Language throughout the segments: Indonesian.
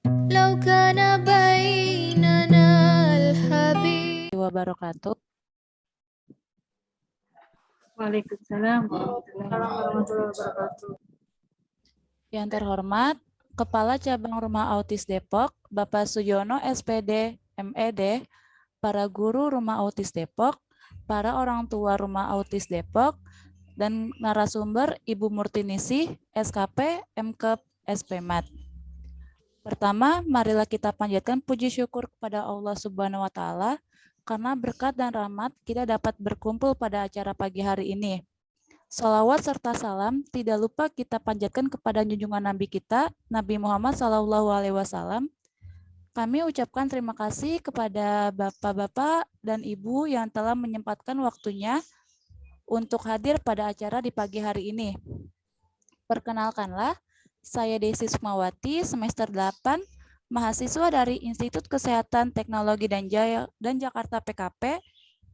لو كان بيننا الحبيب wabarakatuh. Waalaikumsalam warahmatullahi wabarakatuh. Yang terhormat, Kepala Cabang Rumah Autis Depok, Bapak Suyono SPD, MED, para guru Rumah Autis Depok, para orang tua Rumah Autis Depok, dan narasumber Ibu Murtinisih, SKP, MKEP, SPMAT. Pertama, marilah kita panjatkan puji syukur kepada Allah Subhanahu wa Ta'ala karena berkat dan rahmat kita dapat berkumpul pada acara pagi hari ini. Salawat serta salam tidak lupa kita panjatkan kepada junjungan Nabi kita, Nabi Muhammad SAW. Kami ucapkan terima kasih kepada Bapak-Bapak dan Ibu yang telah menyempatkan waktunya untuk hadir pada acara di pagi hari ini. Perkenalkanlah, saya Desi Sukmawati, semester 8, mahasiswa dari Institut Kesehatan Teknologi dan Jakarta PKP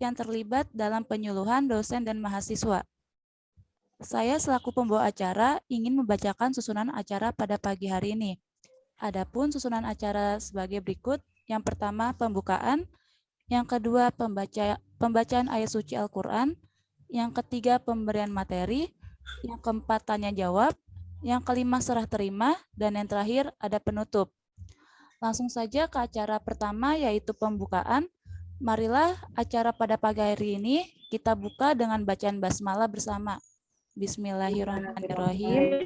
yang terlibat dalam penyuluhan dosen dan mahasiswa. Saya selaku pembawa acara ingin membacakan susunan acara pada pagi hari ini. Adapun susunan acara sebagai berikut. Yang pertama, pembukaan. Yang kedua, pembacaan ayat suci Al-Quran. Yang ketiga, pemberian materi. Yang keempat, tanya jawab. Yang kelima, serah terima. Dan yang terakhir, ada penutup. Langsung saja ke acara pertama, yaitu pembukaan. Marilah acara pada pagi hari ini kita buka dengan bacaan basmalah bersama. Bismillahirrahmanirrahim.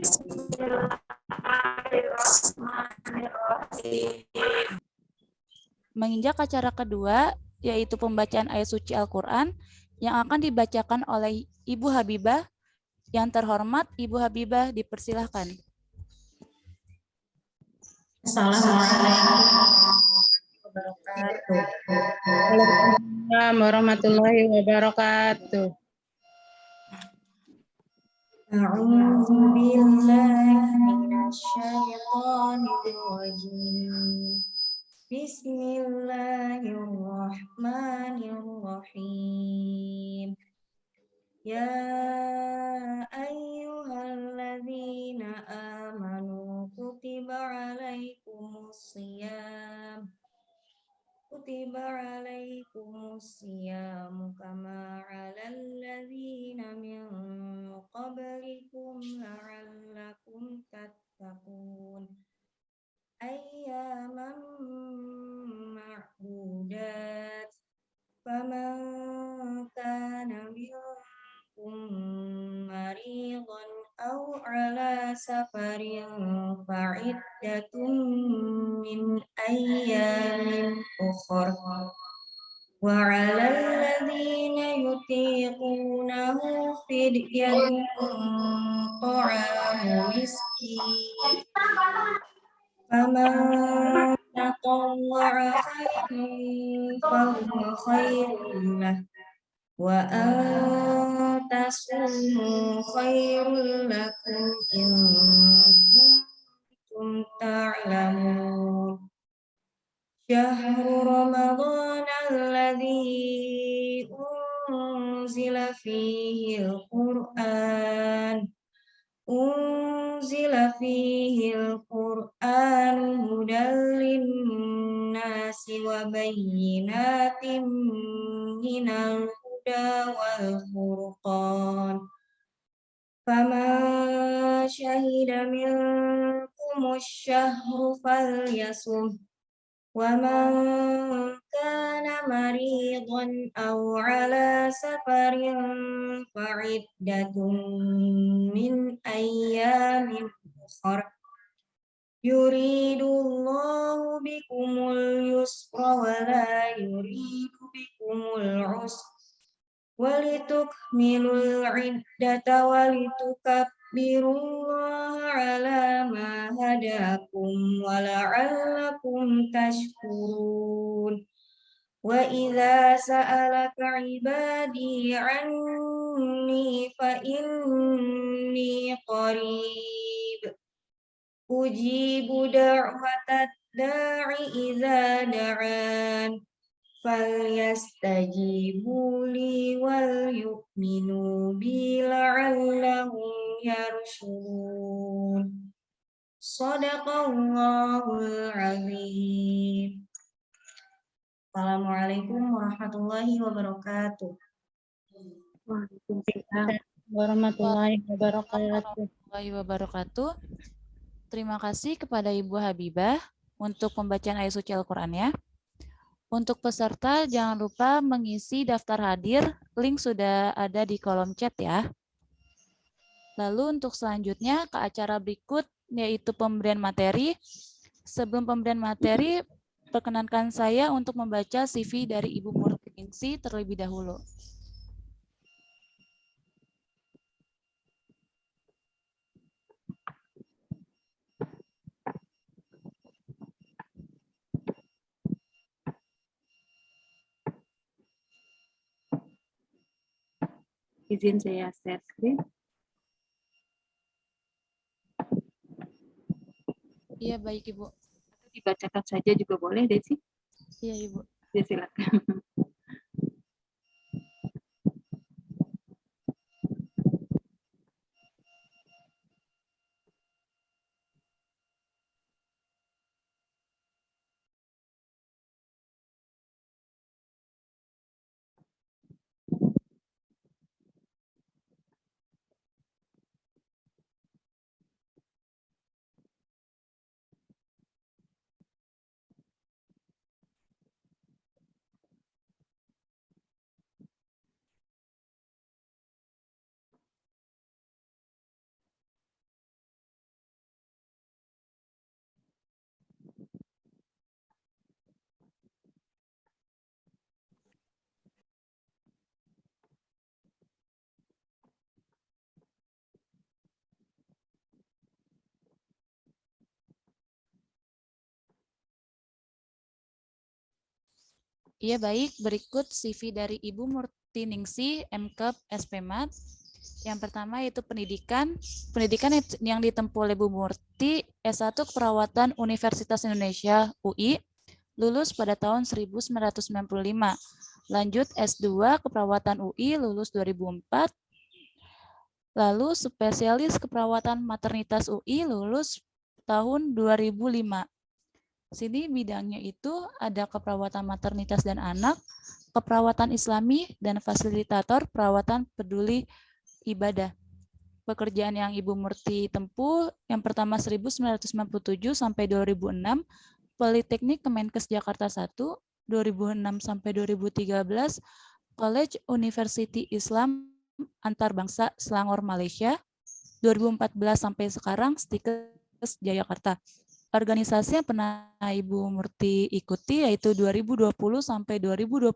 Menginjak acara kedua, yaitu pembacaan ayat suci Al-Quran yang akan dibacakan oleh Ibu Habibah. Yang terhormat, Ibu Habibah dipersilahkan. Assalamualaikum warahmatullahi wabarakatuh. A'udzu billahi minasyaitonir rajim. Bismillahirrahmanirrahim. Ya ayyuhalladzina amanu kutiba alaikumusiyam kama 'alal ladzina min qablikum la'allakum tattaqun. Ayyaman ma'dudat. Faman kana minkum maridan aw 'ala safarin fa'iddatun min ayyamin ukhra. Wa 'alal ladzina yutiqunahu fidyatun ta'amu miskin. Faman tatawwa'a khairan fahuwa khairun lah. Wa an tasumu khairul lakum in kuntum ta'lamun. Syahru Ramadan alladzi unzila fihi al-Qur'an hudan lin-nasi wa bayyinatin minal huda wal furqan. Faman syahida minkumus syahru falyasum. Wa man kana maridan aw 'ala safarin fa'iddatun min ayyamin ukhra. Yuridullahu bikumul yusra wa la yuridu bikumul usra. Walitukmilul 'iddata walitukabbirullaha 'ala ma hadakum wa la'allakum tashkurun. Wa idza sa'alaka 'ibadi 'anni fa inni qarib. Ujibu da'watad da'i idza da'an. Falyastajibu li wal yu'minu bi la'allahum yarshudun. Shadaqallahul azim. Assalamualaikum warahmatullahi wabarakatuh. Waalaikumsalam warahmatullahi wabarakatuh. Warahmatullahi wabarakatuh. Terima kasih kepada Ibu Habibah untuk pembacaan ayat suci Al-Qur'annya. Untuk peserta jangan lupa mengisi daftar hadir, link sudah ada di kolom chat ya. Lalu untuk selanjutnya ke acara berikut yaitu pemberian materi. Sebelum pemberian materi, perkenankan saya untuk membaca CV dari Ibu Murtiningsih terlebih dahulu. Izin saya share screen. Iya, baik Ibu. Dibacakan saja juga boleh, Desi. Iya, Ibu. Ya, silakan. Iya, baik. Berikut CV dari Ibu Murtiningsih, MKep, SPMAT. Yang pertama yaitu pendidikan. Pendidikan yang ditempuh oleh Bu Murti, S1 Keperawatan Universitas Indonesia, UI, lulus pada tahun 1995. Lanjut S2 Keperawatan UI, lulus 2004. Lalu spesialis keperawatan maternitas UI, lulus tahun 2005. Sini bidangnya itu ada keperawatan maternitas dan anak, keperawatan islami, dan fasilitator perawatan peduli ibadah. Pekerjaan yang Ibu Murti tempuh, yang pertama 1997 sampai 2006, Politeknik Kemenkes Jakarta 1, 2006 sampai 2013, College University Islam Antarbangsa Selangor Malaysia, 2014 sampai sekarang Stikes Jayakarta. Organisasi yang pernah Ibu Murti ikuti yaitu 2020 sampai 2025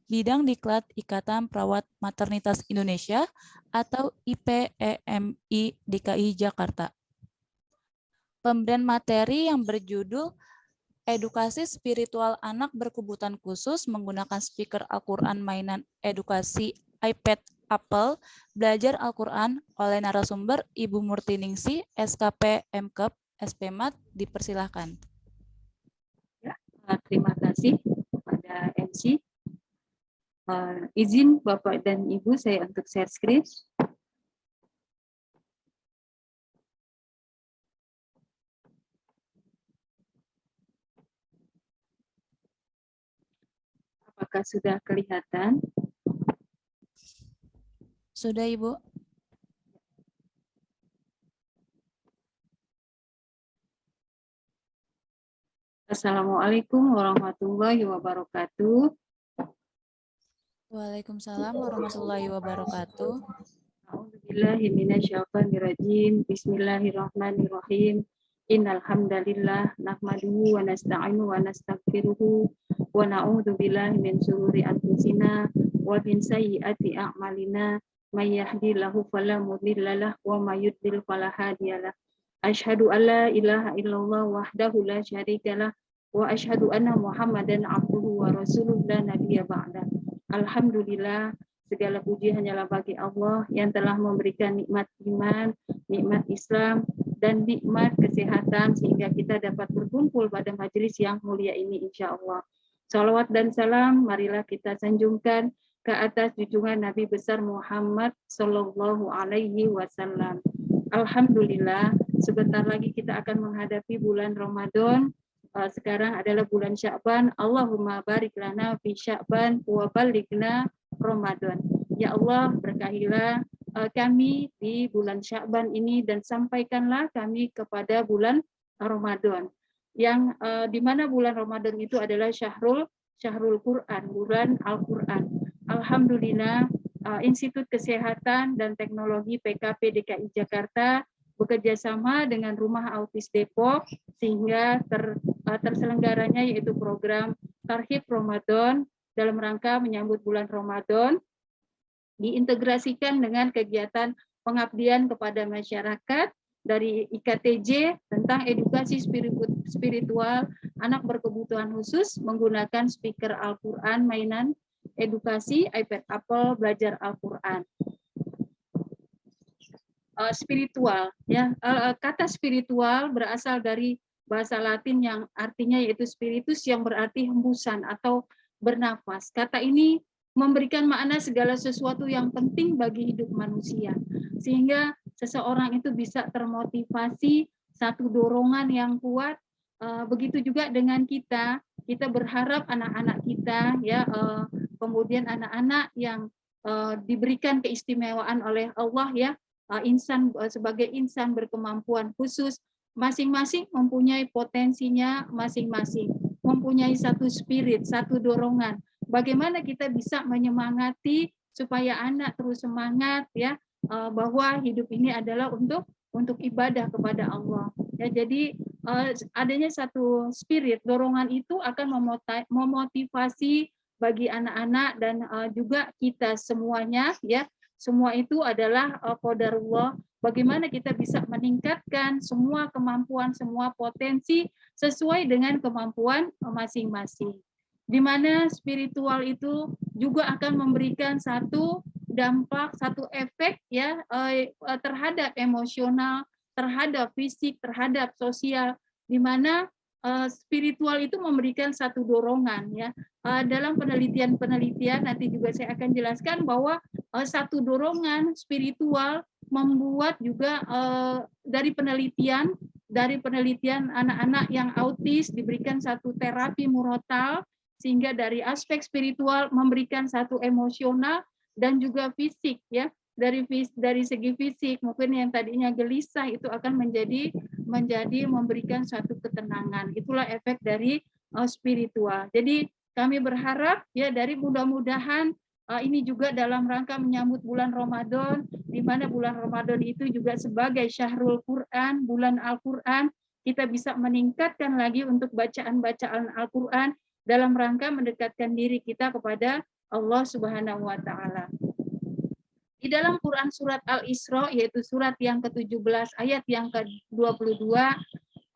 bidang Diklat Ikatan Perawat Maternitas Indonesia atau IPEMI DKI Jakarta. Pemberian materi yang berjudul Edukasi Spiritual Anak Berkebutuhan Khusus menggunakan speaker Al-Quran mainan edukasi iPad Apple belajar Al-Quran oleh narasumber Ibu Murtiningsih, SKP MKep, SPMAT, dipersilahkan. Ya, terima kasih kepada MC. Izin Bapak dan Ibu saya untuk share screen. Apakah sudah kelihatan? Sudah, Ibu. Assalamualaikum warahmatullahi wabarakatuh. Waalaikumsalam warahmatullahi wabarakatuh. A'udzubillahi minasyaitonirrajim. Bismillahirrahmanirrahim. Innal hamdalillah nahmaduhu wa nasta'inu wa nastaghfiruhu wa na'udzu billahi min shururi anfusina wa min sayyiati a'malina. May yahdihillahu fala mudhillalah wa may yudlil fala hadiyalah. Asyhadu an la ilaha illallah wahdahu la syarikalah wa asyhadu anna Muhammadan abduhu wa rasuluhu la nabiyya ba'da. Alhamdulillah, segala puji hanyalah bagi Allah yang telah memberikan nikmat iman, nikmat Islam, dan nikmat kesehatan sehingga kita dapat berkumpul pada majelis yang mulia ini insya Allah. Salawat dan salam marilah kita sanjungkan ke atas junjungan Nabi besar Muhammad Sallallahu Alaihi Wasallam. Alhamdulillah, sebentar lagi kita akan menghadapi bulan Ramadan. Sekarang adalah bulan Sya'ban. Allahumma barik lana fi Sya'ban wa balighna Ramadan. Ya Allah, berkahilah kami di bulan Sya'ban ini dan sampaikanlah kami kepada bulan Ramadan. Yang di mana bulan Ramadan itu adalah Syahrul Quran, bulan Al-Quran. Alhamdulillah, Institut Kesehatan dan Teknologi PKP DKI Jakarta bekerja sama dengan Rumah Autis Depok sehingga terselenggaranya yaitu program Tarhib Ramadan dalam rangka menyambut bulan Ramadan, diintegrasikan dengan kegiatan pengabdian kepada masyarakat dari IKTJ tentang edukasi spiritual anak berkebutuhan khusus menggunakan speaker Al-Quran, mainan edukasi, iPad Apple, belajar Al-Quran. Spiritual, ya, kata spiritual berasal dari bahasa Latin yang artinya yaitu spiritus yang berarti hembusan atau bernafas. Kata ini memberikan makna segala sesuatu yang penting bagi hidup manusia, sehingga seseorang itu bisa termotivasi, satu dorongan yang kuat. Begitu juga dengan kita berharap anak-anak kita, ya, kemudian anak-anak yang diberikan keistimewaan oleh Allah, ya, insan sebagai insan berkemampuan khusus, masing-masing mempunyai potensinya masing-masing, mempunyai satu spirit, satu dorongan. Bagaimana kita bisa menyemangati supaya anak terus semangat, ya, bahwa hidup ini adalah untuk ibadah kepada Allah. Ya, jadi adanya satu spirit, dorongan itu akan memotivasi bagi anak-anak dan juga kita semuanya, ya. Semua itu adalah qadarullah. Bagaimana kita bisa meningkatkan semua kemampuan, semua potensi sesuai dengan kemampuan masing-masing. Di mana spiritual itu juga akan memberikan satu dampak, satu efek, ya, terhadap emosional, terhadap fisik, terhadap sosial, di mana spiritual itu memberikan satu dorongan, ya. Dalam penelitian nanti juga saya akan jelaskan bahwa satu dorongan spiritual membuat juga dari penelitian anak-anak yang autis diberikan satu terapi murotal, sehingga dari aspek spiritual memberikan satu emosional dan juga fisik, ya. Dari segi fisik mungkin yang tadinya gelisah itu akan menjadi memberikan suatu ketenangan. Itulah efek dari spiritual. Jadi kami berharap, ya, dari mudah-mudahan ini juga dalam rangka menyambut bulan Ramadan, di mana bulan Ramadan itu juga sebagai Syahrul Quran, bulan Al-Quran, kita bisa meningkatkan lagi untuk bacaan-bacaan Al-Quran dalam rangka mendekatkan diri kita kepada Allah Subhanahu wa Ta'ala. Di dalam Quran surat Al-Isra, yaitu surat yang ke-17 ayat yang ke-22,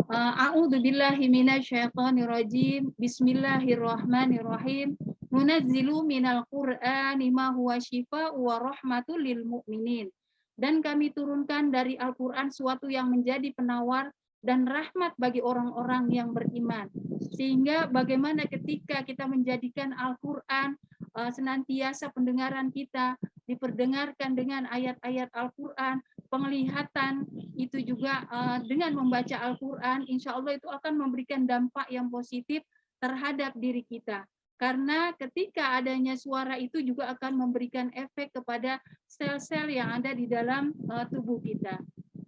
A'udzubillahi minasyaitonirrajim. Bismillahirrahmanirrahim. Munazzilu minal Qur'ani ma huwa syifaa'u wa rahmatul lil mu'minin. Dan kami turunkan dari Al-Qur'an suatu yang menjadi penawar dan rahmat bagi orang-orang yang beriman. Sehingga bagaimana ketika kita menjadikan Al-Qur'an senantiasa pendengaran kita diperdengarkan dengan ayat-ayat Al-Quran, penglihatan itu juga dengan membaca Al-Quran, insya Allah itu akan memberikan dampak yang positif terhadap diri kita. Karena ketika adanya suara itu juga akan memberikan efek kepada sel-sel yang ada di dalam tubuh kita.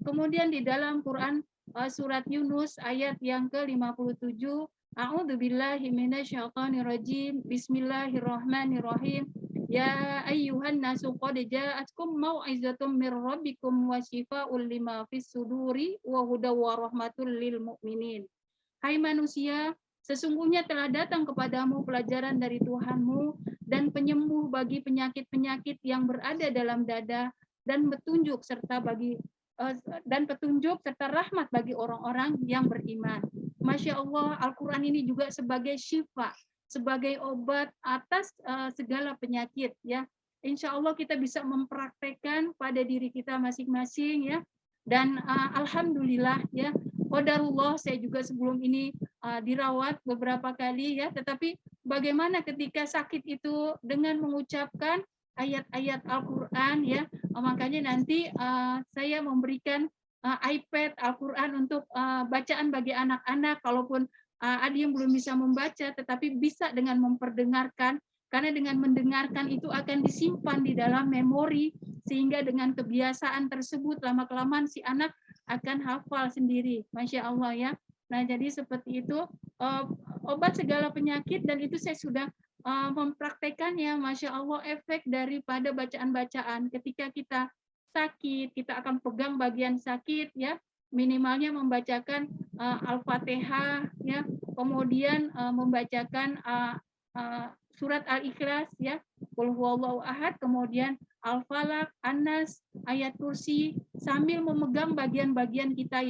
Kemudian di dalam Quran surat Yunus ayat yang ke-57, A'udzubillahi minasyaitonirrajim. Bismillahirrahmanirrahim. Ya ayyuhan nasu qad ja'atkum mau'izatum mir rabbikum wa syifaa'un lima fis suduri wa hudaw wa rahmatul lil mu'minin. Hai manusia, sesungguhnya telah datang kepadamu pelajaran dari Tuhanmu dan penyembuh bagi penyakit-penyakit yang berada dalam dada dan petunjuk serta rahmat bagi orang-orang yang beriman. Masya Allah, Al-Quran ini juga sebagai syifa, sebagai obat atas segala penyakit, ya. Insya Allah kita bisa mempraktekkan pada diri kita masing-masing, ya. Dan alhamdulillah, ya, qadarullah, saya juga sebelum ini dirawat beberapa kali, ya. Tetapi bagaimana ketika sakit itu dengan mengucapkan ayat-ayat Al-Quran, ya. Makanya nanti saya memberikan iPad, Al-Quran untuk bacaan bagi anak-anak, kalaupun ada yang belum bisa membaca, tetapi bisa dengan memperdengarkan, karena dengan mendengarkan itu akan disimpan di dalam memori, sehingga dengan kebiasaan tersebut lama-kelamaan si anak akan hafal sendiri. Masya Allah ya. Nah, jadi seperti itu obat segala penyakit, dan itu saya sudah mempraktekannya. Masya Allah, efek daripada bacaan-bacaan. Ketika kita sakit, kita akan pegang bagian sakit ya, minimalnya membacakan Al-Fatihah ya, kemudian membacakan surat Al-Ikhlas ya, Qul huwallahu ahad, kemudian Al-Falaq, An-Nas, ayat kursi, sambil memegang bagian-bagian kita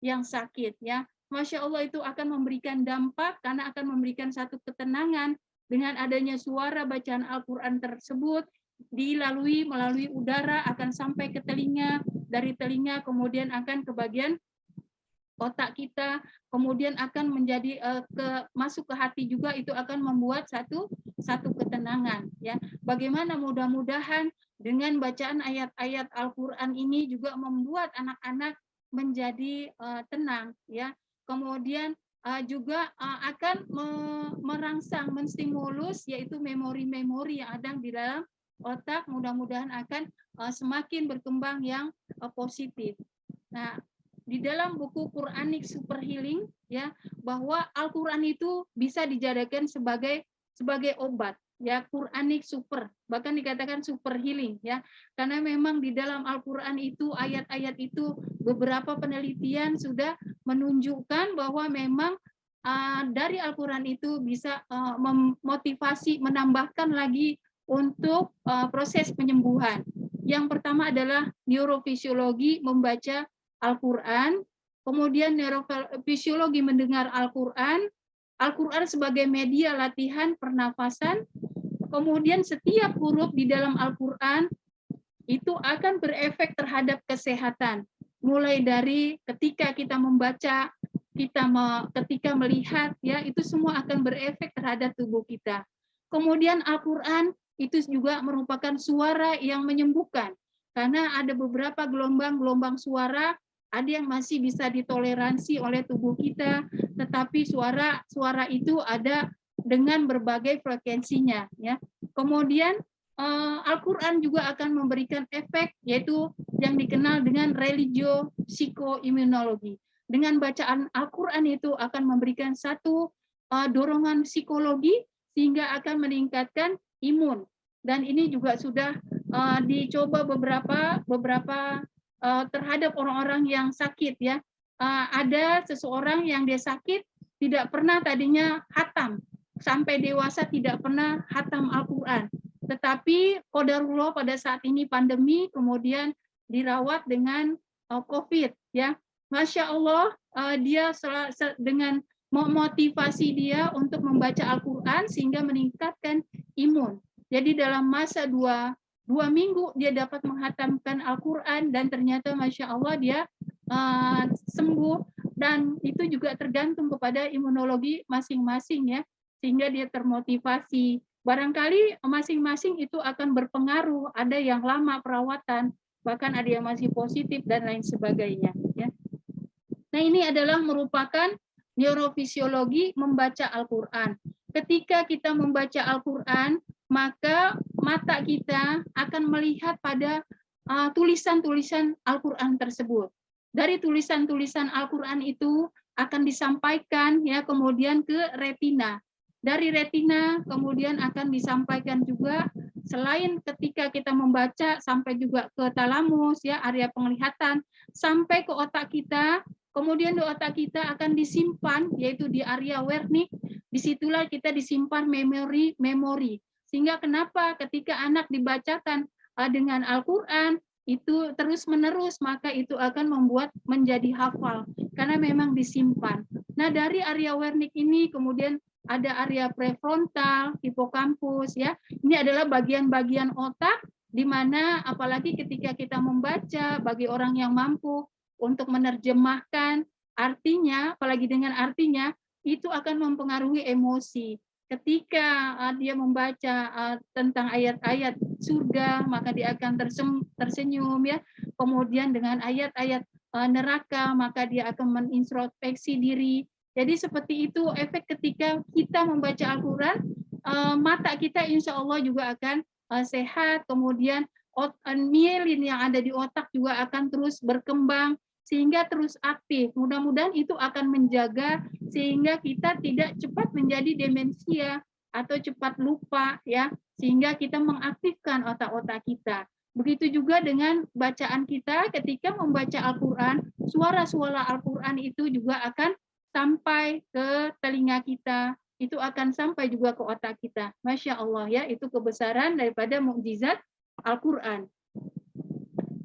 yang sakit ya. Masya Allah, itu akan memberikan dampak, karena akan memberikan satu ketenangan dengan adanya suara bacaan Al-Quran tersebut, melalui udara akan sampai ke telinga, dari telinga kemudian akan ke bagian otak kita, kemudian akan menjadi masuk ke hati juga, itu akan membuat satu ketenangan ya. Bagaimana mudah-mudahan dengan bacaan ayat-ayat Al-Qur'an ini juga membuat anak-anak menjadi tenang ya. Kemudian juga akan merangsang, menstimulus yaitu memori-memori yang ada di dalam otak, mudah-mudahan akan semakin berkembang yang positif. Nah, di dalam buku Quranic Super Healing ya, bahwa Al-Qur'an itu bisa dijadikan sebagai obat ya, Quranic super, bahkan dikatakan super healing ya, karena memang di dalam Al-Qur'an itu ayat-ayat itu beberapa penelitian sudah menunjukkan bahwa memang dari Al-Qur'an itu bisa memotivasi, menambahkan lagi untuk proses penyembuhan. Yang pertama adalah neurofisiologi membaca Al-Quran, kemudian neurofisiologi mendengar Al-Quran, Al-Quran sebagai media latihan pernafasan, kemudian setiap huruf di dalam Al-Quran itu akan berefek terhadap kesehatan. Mulai dari ketika kita membaca, ketika melihat, ya itu semua akan berefek terhadap tubuh kita. Kemudian Al-Quran itu juga merupakan suara yang menyembuhkan, karena ada beberapa gelombang-gelombang suara, ada yang masih bisa ditoleransi oleh tubuh kita, tetapi suara itu ada dengan berbagai frekuensinya ya. Kemudian Al-Quran juga akan memberikan efek, yaitu yang dikenal dengan religio psikoimunologi. Dengan bacaan Al-Quran itu akan memberikan satu dorongan psikologi sehingga akan meningkatkan imun. Dan ini juga sudah dicoba beberapa terhadap orang-orang yang sakit ya. Ada seseorang yang dia sakit tidak pernah tadinya khatam, sampai dewasa tidak pernah khatam Al-Quran. Tetapi qadarullah pada saat ini pandemi, kemudian dirawat dengan COVID ya. Masya Allah, dia dengan memotivasi dia untuk membaca Al-Quran sehingga meningkatkan imun. Jadi dalam masa dua minggu dia dapat menghatamkan Al-Quran, dan ternyata Masya Allah dia sembuh. Dan itu juga tergantung kepada imunologi masing-masing ya, sehingga dia termotivasi. Barangkali masing-masing itu akan berpengaruh, ada yang lama perawatan, bahkan ada yang masih positif dan lain sebagainya ya. Nah, ini adalah merupakan neurofisiologi membaca Al-Quran. Ketika kita membaca Al-Quran, maka mata kita akan melihat pada tulisan-tulisan Al-Quran tersebut. Dari tulisan-tulisan Al-Quran itu akan disampaikan ya kemudian ke retina. Dari retina kemudian akan disampaikan juga, selain ketika kita membaca, sampai juga ke talamus ya, area penglihatan, sampai ke otak kita. Kemudian di otak kita akan disimpan, yaitu di area wernik. Disitulah kita disimpan memori. Sehingga kenapa ketika anak dibacakan dengan Al-Quran itu terus-menerus, maka itu akan membuat menjadi hafal, karena memang disimpan. Nah, dari area wernik ini kemudian ada area prefrontal, hipokampus ya. Ini adalah bagian-bagian otak di mana apalagi ketika kita membaca, bagi orang yang mampu untuk menerjemahkan artinya, apalagi dengan artinya, itu akan mempengaruhi emosi. Ketika dia membaca tentang ayat-ayat surga, maka dia akan tersenyum ya. Kemudian dengan ayat-ayat neraka, maka dia akan menintrospeksi diri. Jadi seperti itu efek ketika kita membaca Al-Quran, mata kita insya Allah juga akan sehat, kemudian mielin yang ada di otak juga akan terus berkembang, sehingga terus aktif. Mudah-mudahan itu akan menjaga sehingga kita tidak cepat menjadi demensia atau cepat lupa, ya, sehingga kita mengaktifkan otak-otak kita. Begitu juga dengan bacaan kita ketika membaca Al-Quran, suara-suara Al-Quran itu juga akan sampai ke telinga kita, itu akan sampai juga ke otak kita. Masya Allah, ya, itu kebesaran daripada mukjizat Al-Quran.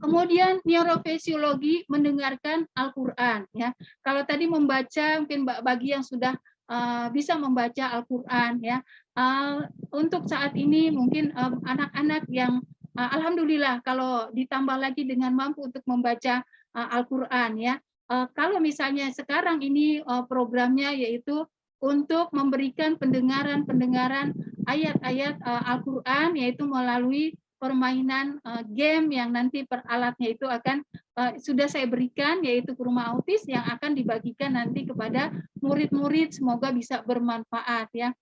Kemudian neurofisiologi mendengarkan Al-Quran. Ya, kalau tadi membaca, mungkin bagi yang sudah bisa membaca Al-Quran, ya, untuk saat ini mungkin anak-anak yang alhamdulillah kalau ditambah lagi dengan mampu untuk membaca Al-Quran, ya. Kalau misalnya sekarang ini programnya yaitu untuk memberikan pendengaran ayat-ayat Al-Quran, yaitu melalui permainan game yang nanti peralatnya itu akan sudah saya berikan, yaitu ke rumah autis yang akan dibagikan nanti kepada murid-murid, semoga bisa bermanfaat, ya.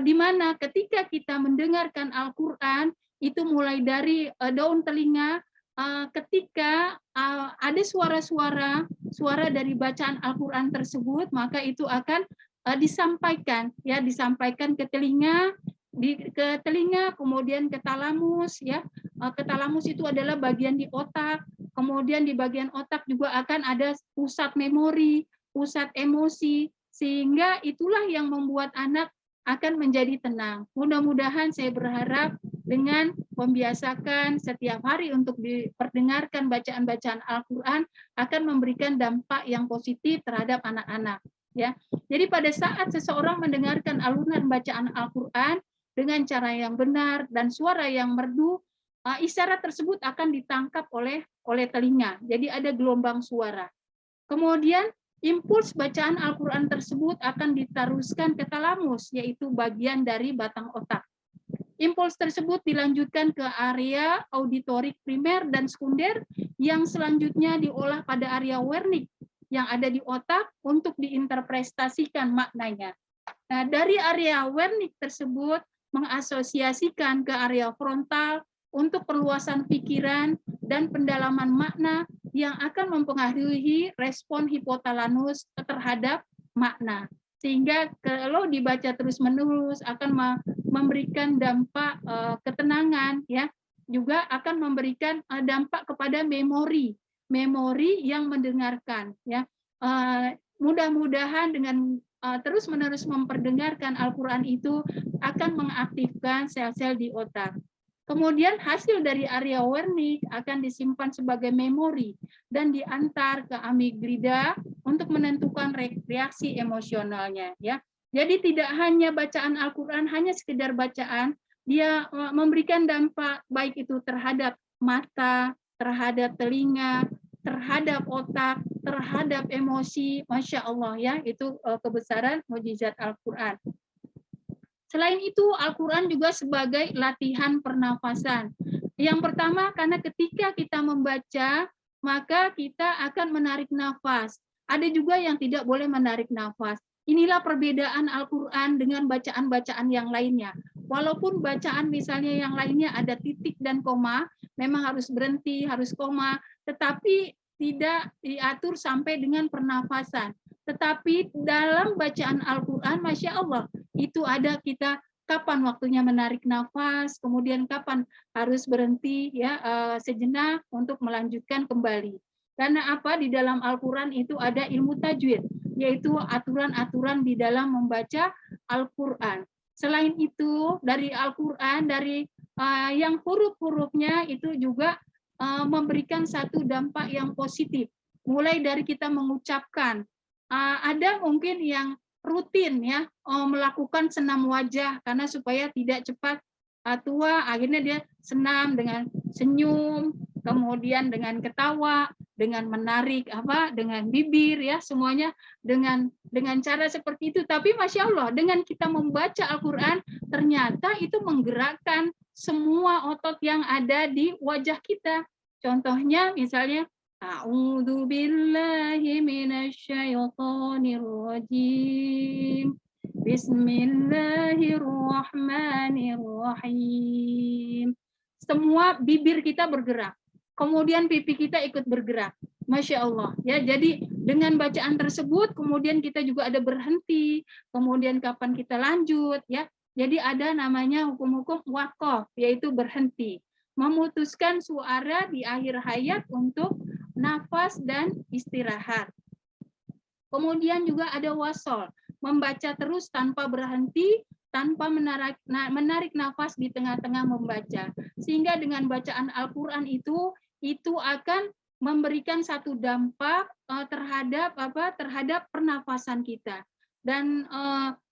Di mana ketika kita mendengarkan Al-Quran itu mulai dari daun telinga, ketika ada suara dari bacaan Al-Quran tersebut, maka itu akan disampaikan, ya, disampaikan ke telinga, kemudian ke talamus, ya. Ke talamus itu adalah bagian di otak, kemudian di bagian otak juga akan ada pusat memori, pusat emosi, sehingga itulah yang membuat anak akan menjadi tenang. Mudah-mudahan saya berharap dengan membiasakan setiap hari untuk diperdengarkan bacaan-bacaan Al-Quran akan memberikan dampak yang positif terhadap anak-anak, ya. Jadi pada saat seseorang mendengarkan alunan bacaan Al-Quran dengan cara yang benar dan suara yang merdu, isyarat tersebut akan ditangkap oleh telinga. Jadi ada gelombang suara. Kemudian impuls bacaan Al-Quran tersebut akan diteruskan ke talamus, yaitu bagian dari batang otak. Impuls tersebut dilanjutkan ke area auditorik primer dan sekunder yang selanjutnya diolah pada area wernik yang ada di otak untuk diinterpretasikan maknanya. Nah, dari area wernik tersebut mengasosiasikan ke area frontal untuk perluasan pikiran dan pendalaman makna yang akan mempengaruhi respon hipotalamus terhadap makna. Sehingga kalau dibaca terus-menerus akan memberikan dampak ketenangan, ya, juga akan memberikan dampak kepada memori yang mendengarkan, ya. Mudah-mudahan dengan terus-menerus memperdengarkan Al-Quran itu akan mengaktifkan sel-sel di otak. Kemudian hasil dari area wernik akan disimpan sebagai memori dan diantar ke amigdala untuk menentukan reaksi emosionalnya, ya. Jadi tidak hanya bacaan Al-Quran, hanya sekedar bacaan, dia memberikan dampak baik itu terhadap mata, terhadap telinga, terhadap otak, terhadap emosi. Masya Allah, ya, itu kebesaran mukjizat Al-Quran. Selain itu, Al-Quran juga sebagai latihan pernafasan. Yang pertama, karena ketika kita membaca, maka kita akan menarik nafas. Ada juga yang tidak boleh menarik nafas. Inilah perbedaan Al-Quran dengan bacaan-bacaan yang lainnya. Walaupun bacaan misalnya yang lainnya ada titik dan koma, memang harus berhenti, harus koma, tetapi tidak diatur sampai dengan pernafasan. Tetapi dalam bacaan Al-Quran, Masya Allah, itu ada kita kapan waktunya menarik nafas, kemudian kapan harus berhenti, ya, sejenak untuk melanjutkan kembali. Karena apa? Di dalam Al-Quran itu ada ilmu tajwid, yaitu aturan-aturan di dalam membaca Al-Quran. Selain itu, dari Al-Quran, dari yang huruf-hurufnya itu juga memberikan satu dampak yang positif. Mulai dari kita mengucapkan, ada mungkin yang rutin, ya, melakukan senam wajah karena supaya tidak cepat tua, akhirnya dia senam dengan senyum, kemudian dengan ketawa, dengan menarik dengan bibir, ya, semuanya dengan cara seperti itu. Tapi Masya Allah, dengan kita membaca Al-Quran ternyata itu menggerakkan semua otot yang ada di wajah kita. Contohnya misalnya A'udzu billahi minasyaitonir rajim. Bismillahirrahmanirrahim. Semua bibir kita bergerak. Kemudian pipi kita ikut bergerak. Masya Allah. Ya, jadi dengan bacaan tersebut, kemudian kita juga ada berhenti, kemudian kapan kita lanjut, ya. Jadi ada namanya hukum-hukum waqaf, yaitu berhenti. Memutuskan suara di akhir hayat untuk nafas dan istirahat. Kemudian juga ada wasol, membaca terus tanpa berhenti, tanpa menarik nafas di tengah-tengah membaca. Sehingga dengan bacaan Al-Quran itu akan memberikan satu dampak terhadap pernafasan kita. Dan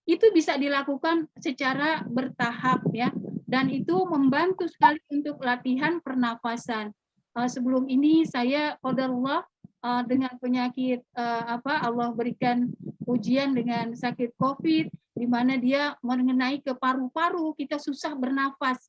itu bisa dilakukan secara bertahap, ya. Dan itu membantu sekali untuk latihan pernafasan. Sebelum ini saya qadarullah dengan penyakit Allah berikan ujian dengan sakit COVID, di mana dia mengenai ke paru-paru, kita susah bernafas.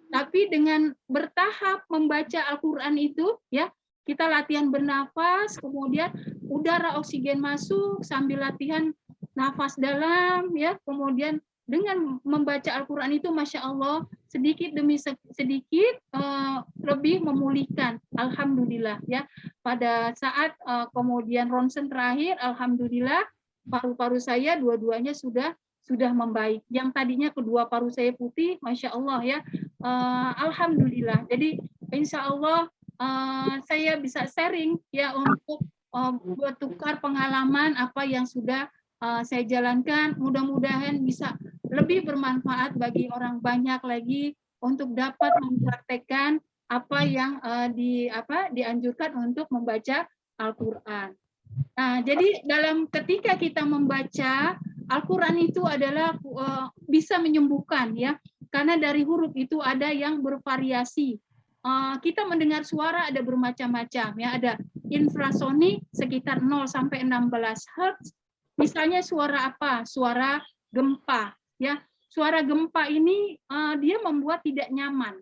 Tapi dengan bertahap membaca Al-Quran itu, ya, kita latihan bernafas, kemudian udara oksigen masuk sambil latihan nafas dalam, ya, kemudian dengan membaca Al-Quran itu, Masya Allah, sedikit demi sedikit lebih memulihkan. Alhamdulillah, ya. Pada saat kemudian ronsen terakhir, Alhamdulillah, paru-paru saya dua-duanya sudah membaik. Yang tadinya kedua paru saya putih, Masya Allah, ya. Alhamdulillah. Jadi Insya Allah saya bisa sharing, ya, untuk bertukar pengalaman apa yang sudah saya jalankan. Mudah-mudahan bisa lebih bermanfaat bagi orang banyak lagi untuk dapat mempraktekkan apa yang dianjurkan untuk membaca Al-Quran. Nah, jadi ketika kita membaca Al-Quran itu adalah bisa menyembuhkan, ya, karena dari huruf itu ada yang bervariasi. Kita mendengar suara ada bermacam-macam, ya, ada infrasonik sekitar 0 sampai 16 Hz. Misalnya suara apa? Suara gempa, ya. Suara gempa ini dia membuat tidak nyaman,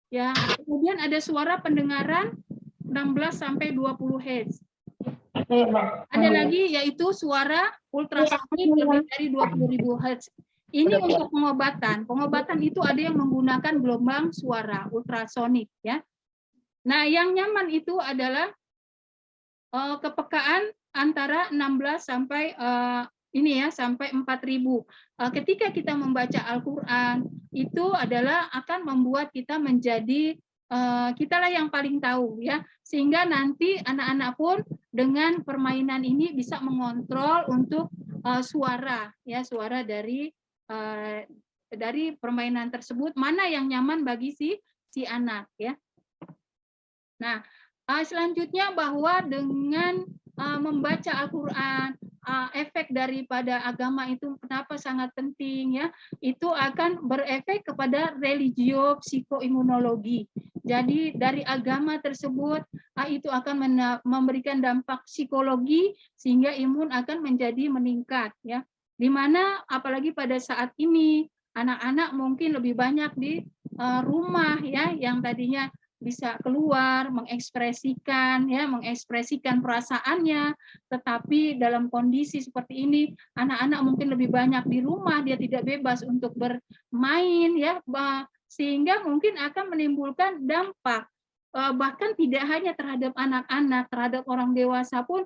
ya. Kemudian ada suara pendengaran 16 sampai 20 Hz. Ada lagi yaitu suara ultrasonik lebih dari 20.000 Hz. Ini untuk pengobatan. Pengobatan itu ada yang menggunakan gelombang suara ultrasonik, ya. Nah, yang nyaman itu adalah kepekaan antara 16 sampai sampai 4.000. Ketika kita membaca Al-Quran, itu adalah akan membuat kita menjadi kitalah yang paling tahu, ya, sehingga nanti anak-anak pun dengan permainan ini bisa mengontrol untuk suara, ya, suara dari permainan tersebut mana yang nyaman bagi si anak, ya. Nah, selanjutnya bahwa dengan membaca Al-Quran, efek daripada agama itu kenapa sangat penting, ya, itu akan berefek kepada religio psikoimunologi. Jadi dari agama tersebut itu akan memberikan dampak psikologi sehingga imun akan menjadi meningkat, ya. Di mana apalagi pada saat ini anak-anak mungkin lebih banyak di rumah, ya, yang tadinya bisa keluar mengekspresikan perasaannya, tetapi dalam kondisi seperti ini anak-anak mungkin lebih banyak di rumah, dia tidak bebas untuk bermain, ya, sehingga mungkin akan menimbulkan dampak bahkan tidak hanya terhadap anak-anak, terhadap orang dewasa pun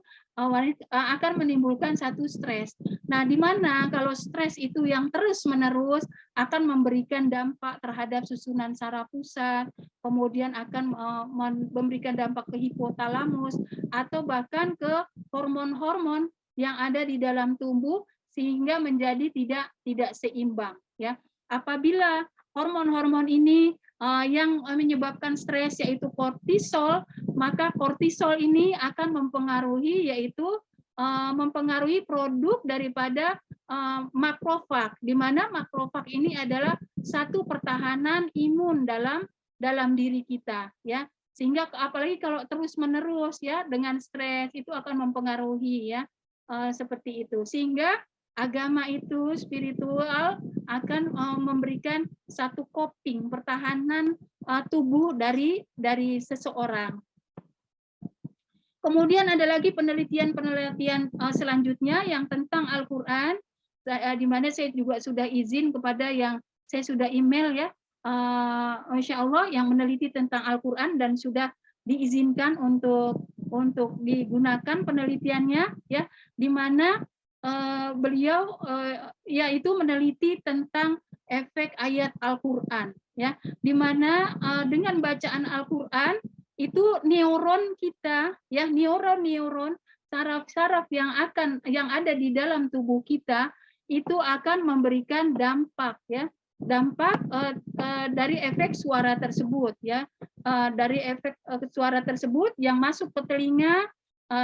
akan menimbulkan satu stres. Nah, di mana kalau stres itu yang terus-menerus akan memberikan dampak terhadap susunan saraf pusat, kemudian akan memberikan dampak ke hipotalamus atau bahkan ke hormon-hormon yang ada di dalam tubuh sehingga menjadi tidak seimbang, ya. Apabila hormon-hormon ini yang menyebabkan stres yaitu kortisol, maka kortisol ini akan mempengaruhi mempengaruhi produk daripada makrofag, di mana makrofag ini adalah satu pertahanan imun dalam diri kita, ya. Sehingga apalagi kalau terus-menerus, ya, dengan stres itu akan mempengaruhi, ya, seperti itu. Sehingga agama itu spiritual akan memberikan satu coping, pertahanan tubuh dari seseorang. Kemudian ada lagi penelitian selanjutnya yang tentang Al-Quran, di mana saya juga sudah izin kepada yang saya sudah email ya, Insya Allah yang meneliti tentang Al-Quran dan sudah diizinkan untuk digunakan penelitiannya ya, di mana beliau yaitu meneliti tentang efek ayat Al-Quran ya, di mana dengan bacaan Al-Quran itu neuron kita ya, neuron saraf-saraf yang ada di dalam tubuh kita itu akan memberikan dampak ya, dampak dari efek suara tersebut ya, dari efek suara tersebut yang masuk ke telinga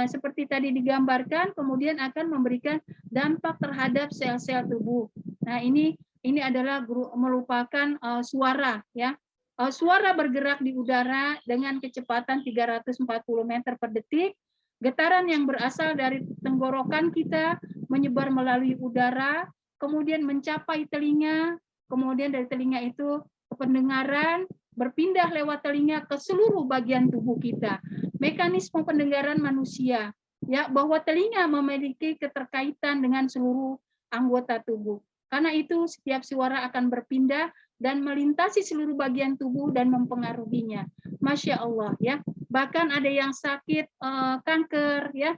seperti tadi digambarkan, kemudian akan memberikan dampak terhadap sel-sel tubuh. Nah, ini adalah merupakan suara ya. Suara bergerak di udara dengan kecepatan 340 meter per detik. Getaran yang berasal dari tenggorokan kita menyebar melalui udara, kemudian mencapai telinga, kemudian dari telinga itu ke pendengaran, berpindah lewat telinga ke seluruh bagian tubuh kita. Mekanisme pendengaran manusia, ya, bahwa telinga memiliki keterkaitan dengan seluruh anggota tubuh. Karena itu setiap suara akan berpindah dan melintasi seluruh bagian tubuh dan mempengaruhinya. Masya Allah ya. Bahkan ada yang sakit kanker ya,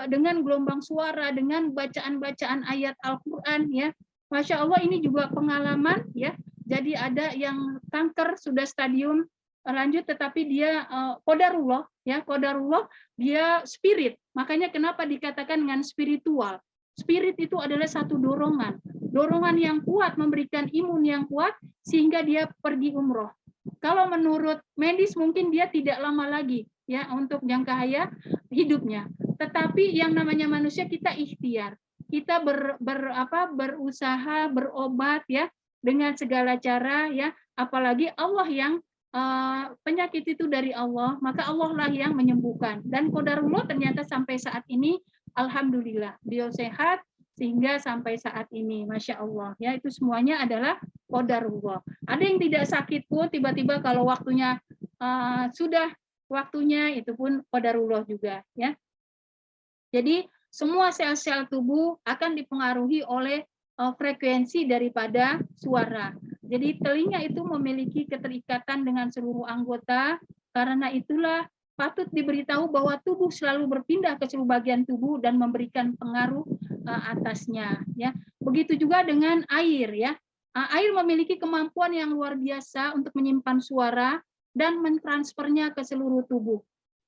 dengan gelombang suara, dengan bacaan-bacaan ayat Al-Quran ya. Masya Allah, ini juga pengalaman ya. Jadi ada yang kanker sudah stadium lanjut, tetapi dia qadarullah ya, qadarullah, dia spirit. Makanya kenapa dikatakan dengan spiritual. Spirit itu adalah satu dorongan yang kuat, memberikan imun yang kuat sehingga dia pergi umroh. Kalau menurut medis mungkin dia tidak lama lagi ya untuk jangka hayat hidupnya. Tetapi yang namanya manusia, kita ikhtiar, kita berusaha berobat ya dengan segala cara ya, apalagi Allah yang penyakit itu dari Allah, maka Allah lah yang menyembuhkan. Dan qadarullah ternyata sampai saat ini alhamdulillah beliau sehat sehingga sampai saat ini, Masya Allah ya, itu semuanya adalah qadarullah. Ada yang tidak sakit pun tiba-tiba kalau waktunya sudah waktunya, itu pun qadarullah juga ya. Jadi semua sel-sel tubuh akan dipengaruhi oleh frekuensi daripada suara. Jadi telinga itu memiliki keterikatan dengan seluruh anggota, karena itulah patut diberitahu bahwa tubuh selalu berpindah ke seluruh bagian tubuh dan memberikan pengaruh atasnya ya. Begitu juga dengan air ya. Air memiliki kemampuan yang luar biasa untuk menyimpan suara dan mentransfernya ke seluruh tubuh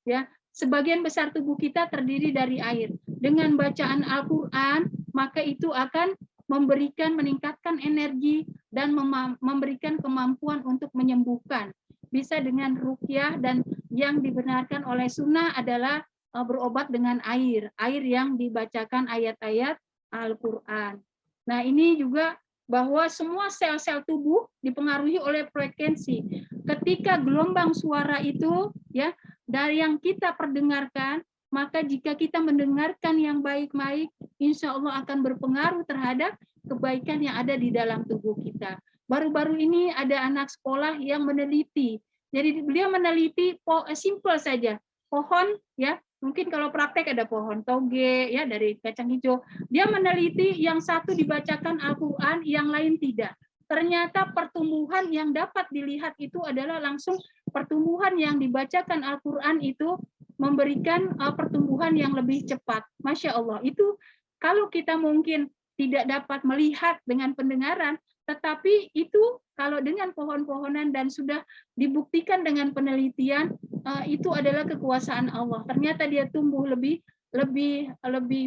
ya. Sebagian besar tubuh kita terdiri dari air. Dengan bacaan Al-Quran, maka itu akan meningkatkan energi dan memberikan kemampuan untuk menyembuhkan. Bisa dengan ruqyah, dan yang dibenarkan oleh sunnah adalah berobat dengan air yang dibacakan ayat-ayat Al-Quran. Nah, ini juga bahwa semua sel-sel tubuh dipengaruhi oleh frekuensi. Ketika gelombang suara itu ya dari yang kita perdengarkan, maka jika kita mendengarkan yang baik-baik, insya Allah akan berpengaruh terhadap kebaikan yang ada di dalam tubuh kita. Baru-baru ini ada anak sekolah yang meneliti. Jadi beliau meneliti simple saja, pohon ya, mungkin kalau praktek ada pohon toge ya dari kacang hijau. Dia meneliti yang satu dibacakan Al-Quran, yang lain tidak. Ternyata pertumbuhan yang dapat dilihat itu adalah langsung pertumbuhan yang dibacakan Al-Quran itu memberikan pertumbuhan yang lebih cepat. Masya Allah, itu kalau kita mungkin tidak dapat melihat dengan pendengaran, tetapi itu kalau dengan pohon-pohonan dan sudah dibuktikan dengan penelitian, itu adalah kekuasaan Allah. Ternyata dia tumbuh lebih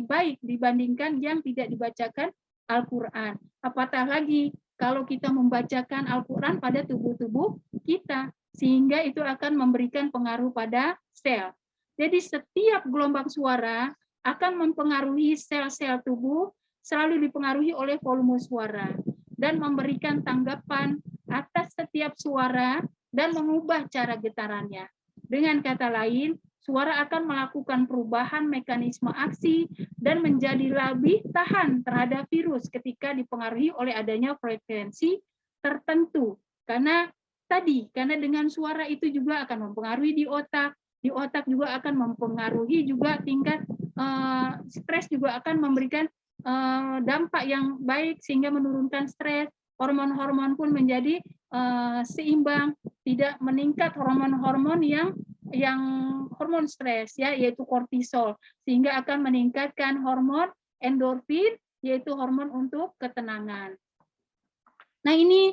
baik dibandingkan yang tidak dibacakan Al-Quran. Apatah lagi kalau kita membacakan Al-Quran pada tubuh-tubuh kita, sehingga itu akan memberikan pengaruh pada sel. Jadi setiap gelombang suara akan mempengaruhi sel-sel tubuh, selalu dipengaruhi oleh volume suara, dan memberikan tanggapan atas setiap suara dan mengubah cara getarannya. Dengan kata lain, suara akan melakukan perubahan mekanisme aksi dan menjadi lebih tahan terhadap virus ketika dipengaruhi oleh adanya frekuensi tertentu. Karena dengan suara itu juga akan mempengaruhi di otak, di otak juga akan mempengaruhi juga tingkat stres, juga akan memberikan dampak yang baik sehingga menurunkan stres. Hormon-hormon pun menjadi seimbang, tidak meningkat hormon-hormon yang hormon stres ya, yaitu kortisol, sehingga akan meningkatkan hormon endorfin, yaitu hormon untuk ketenangan. Nah, ini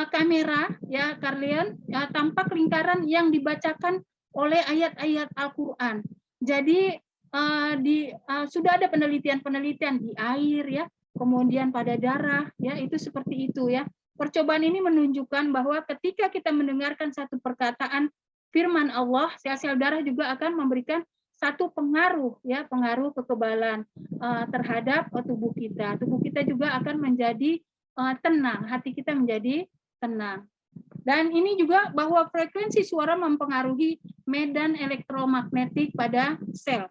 kamera ya kalian, tampak lingkaran yang dibacakan oleh ayat-ayat Al-Qur'an. Jadi sudah ada penelitian-penelitian di air ya, kemudian pada darah ya, itu seperti itu ya. Percobaan ini menunjukkan bahwa ketika kita mendengarkan satu perkataan firman Allah, sel-sel darah juga akan memberikan satu pengaruh ya, pengaruh kekebalan terhadap tubuh kita. Tubuh kita juga akan menjadi tenang, hati kita menjadi tenang. Dan ini juga bahwa frekuensi suara mempengaruhi medan elektromagnetik pada sel.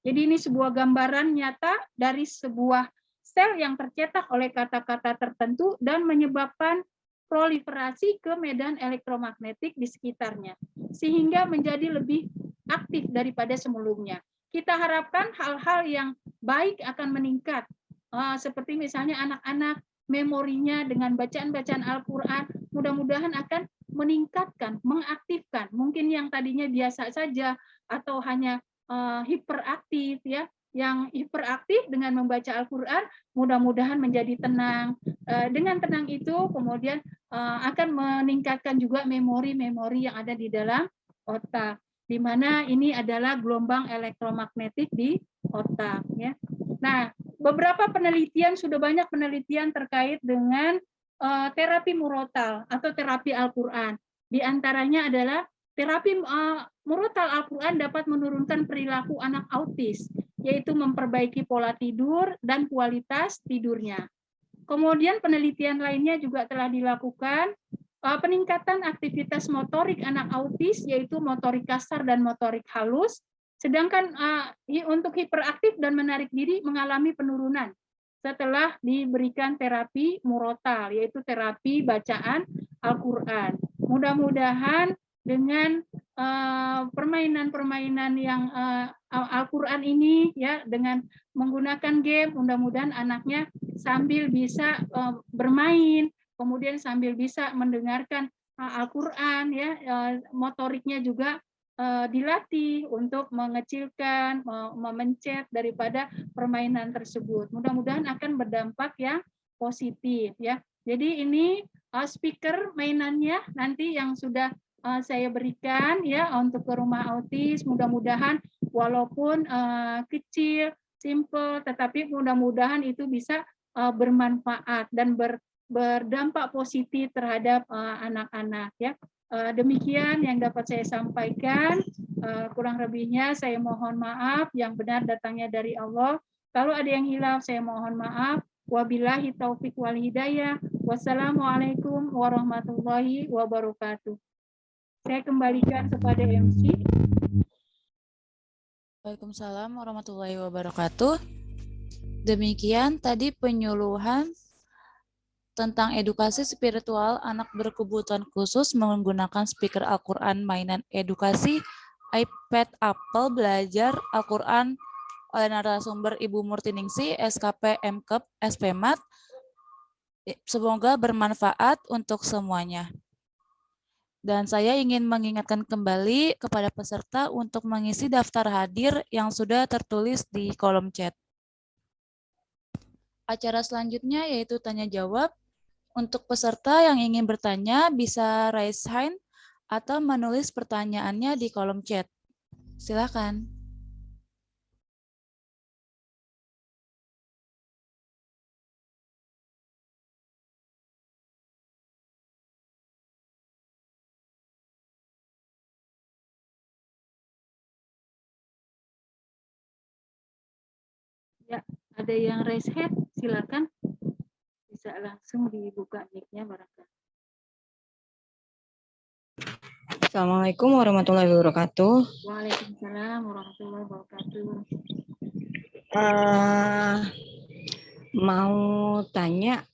Jadi ini sebuah gambaran nyata dari sebuah sel yang tercetak oleh kata-kata tertentu dan menyebabkan proliferasi ke medan elektromagnetik di sekitarnya, sehingga menjadi lebih aktif daripada sebelumnya. Kita harapkan hal-hal yang baik akan meningkat, seperti misalnya anak-anak memorinya dengan bacaan-bacaan Al-Quran, mudah-mudahan akan meningkatkan, mengaktifkan. Mungkin yang tadinya biasa saja atau hanya hiperaktif ya, yang hiperaktif dengan membaca Al-Quran, mudah-mudahan menjadi tenang. Dengan tenang itu kemudian akan meningkatkan juga memori-memori yang ada di dalam otak, di mana ini adalah gelombang elektromagnetik di otak ya. Nah, beberapa penelitian, sudah banyak penelitian terkait dengan terapi murotal atau terapi Al-Quran. Di antaranya adalah terapi murotal Al-Quran dapat menurunkan perilaku anak autis, yaitu memperbaiki pola tidur dan kualitas tidurnya. Kemudian penelitian lainnya juga telah dilakukan, peningkatan aktivitas motorik anak autis, yaitu motorik kasar dan motorik halus, sedangkan untuk hiperaktif dan menarik diri mengalami penurunan setelah diberikan terapi murotal, yaitu terapi bacaan Al-Quran. Mudah-mudahan dengan permainan-permainan yang Al-Quran ini ya, dengan menggunakan game, mudah-mudahan anaknya sambil bisa bermain, kemudian sambil bisa mendengarkan Al-Quran ya, motoriknya juga dilatih untuk mengecilkan, memencet daripada permainan tersebut. Mudah-mudahan akan berdampak yang positif ya. Jadi ini speaker mainannya nanti yang sudah saya berikan ya untuk ke rumah autis. Mudah-mudahan walaupun kecil, simple, tetapi mudah-mudahan itu bisa bermanfaat dan berdampak positif terhadap anak-anak ya. Demikian yang dapat saya sampaikan. Kurang lebihnya saya mohon maaf, yang benar datangnya dari Allah. Kalau ada yang hilaf saya mohon maaf. Wabillahi taufik wal hidayah. Wassalamualaikum warahmatullahi wabarakatuh. Saya kembalikan kepada MC. Waalaikumsalam warahmatullahi wabarakatuh. Demikian tadi penyuluhan tentang edukasi spiritual anak berkebutuhan khusus menggunakan speaker Al-Quran mainan edukasi iPad Apple belajar Al-Quran oleh narasumber Ibu Murtiningsih, SKP MKep, SPMAT. Semoga bermanfaat untuk semuanya. Dan saya ingin mengingatkan kembali kepada peserta untuk mengisi daftar hadir yang sudah tertulis di kolom chat. Acara selanjutnya yaitu tanya jawab. Untuk peserta yang ingin bertanya bisa raise hand atau menulis pertanyaannya di kolom chat. Silakan. Ya, ada yang raise hand, silakan. Bisa langsung dibuka mic-nya barangkali. Assalamualaikum warahmatullahi wabarakatuh. Waalaikumsalam warahmatullahi wabarakatuh. Mau tanya,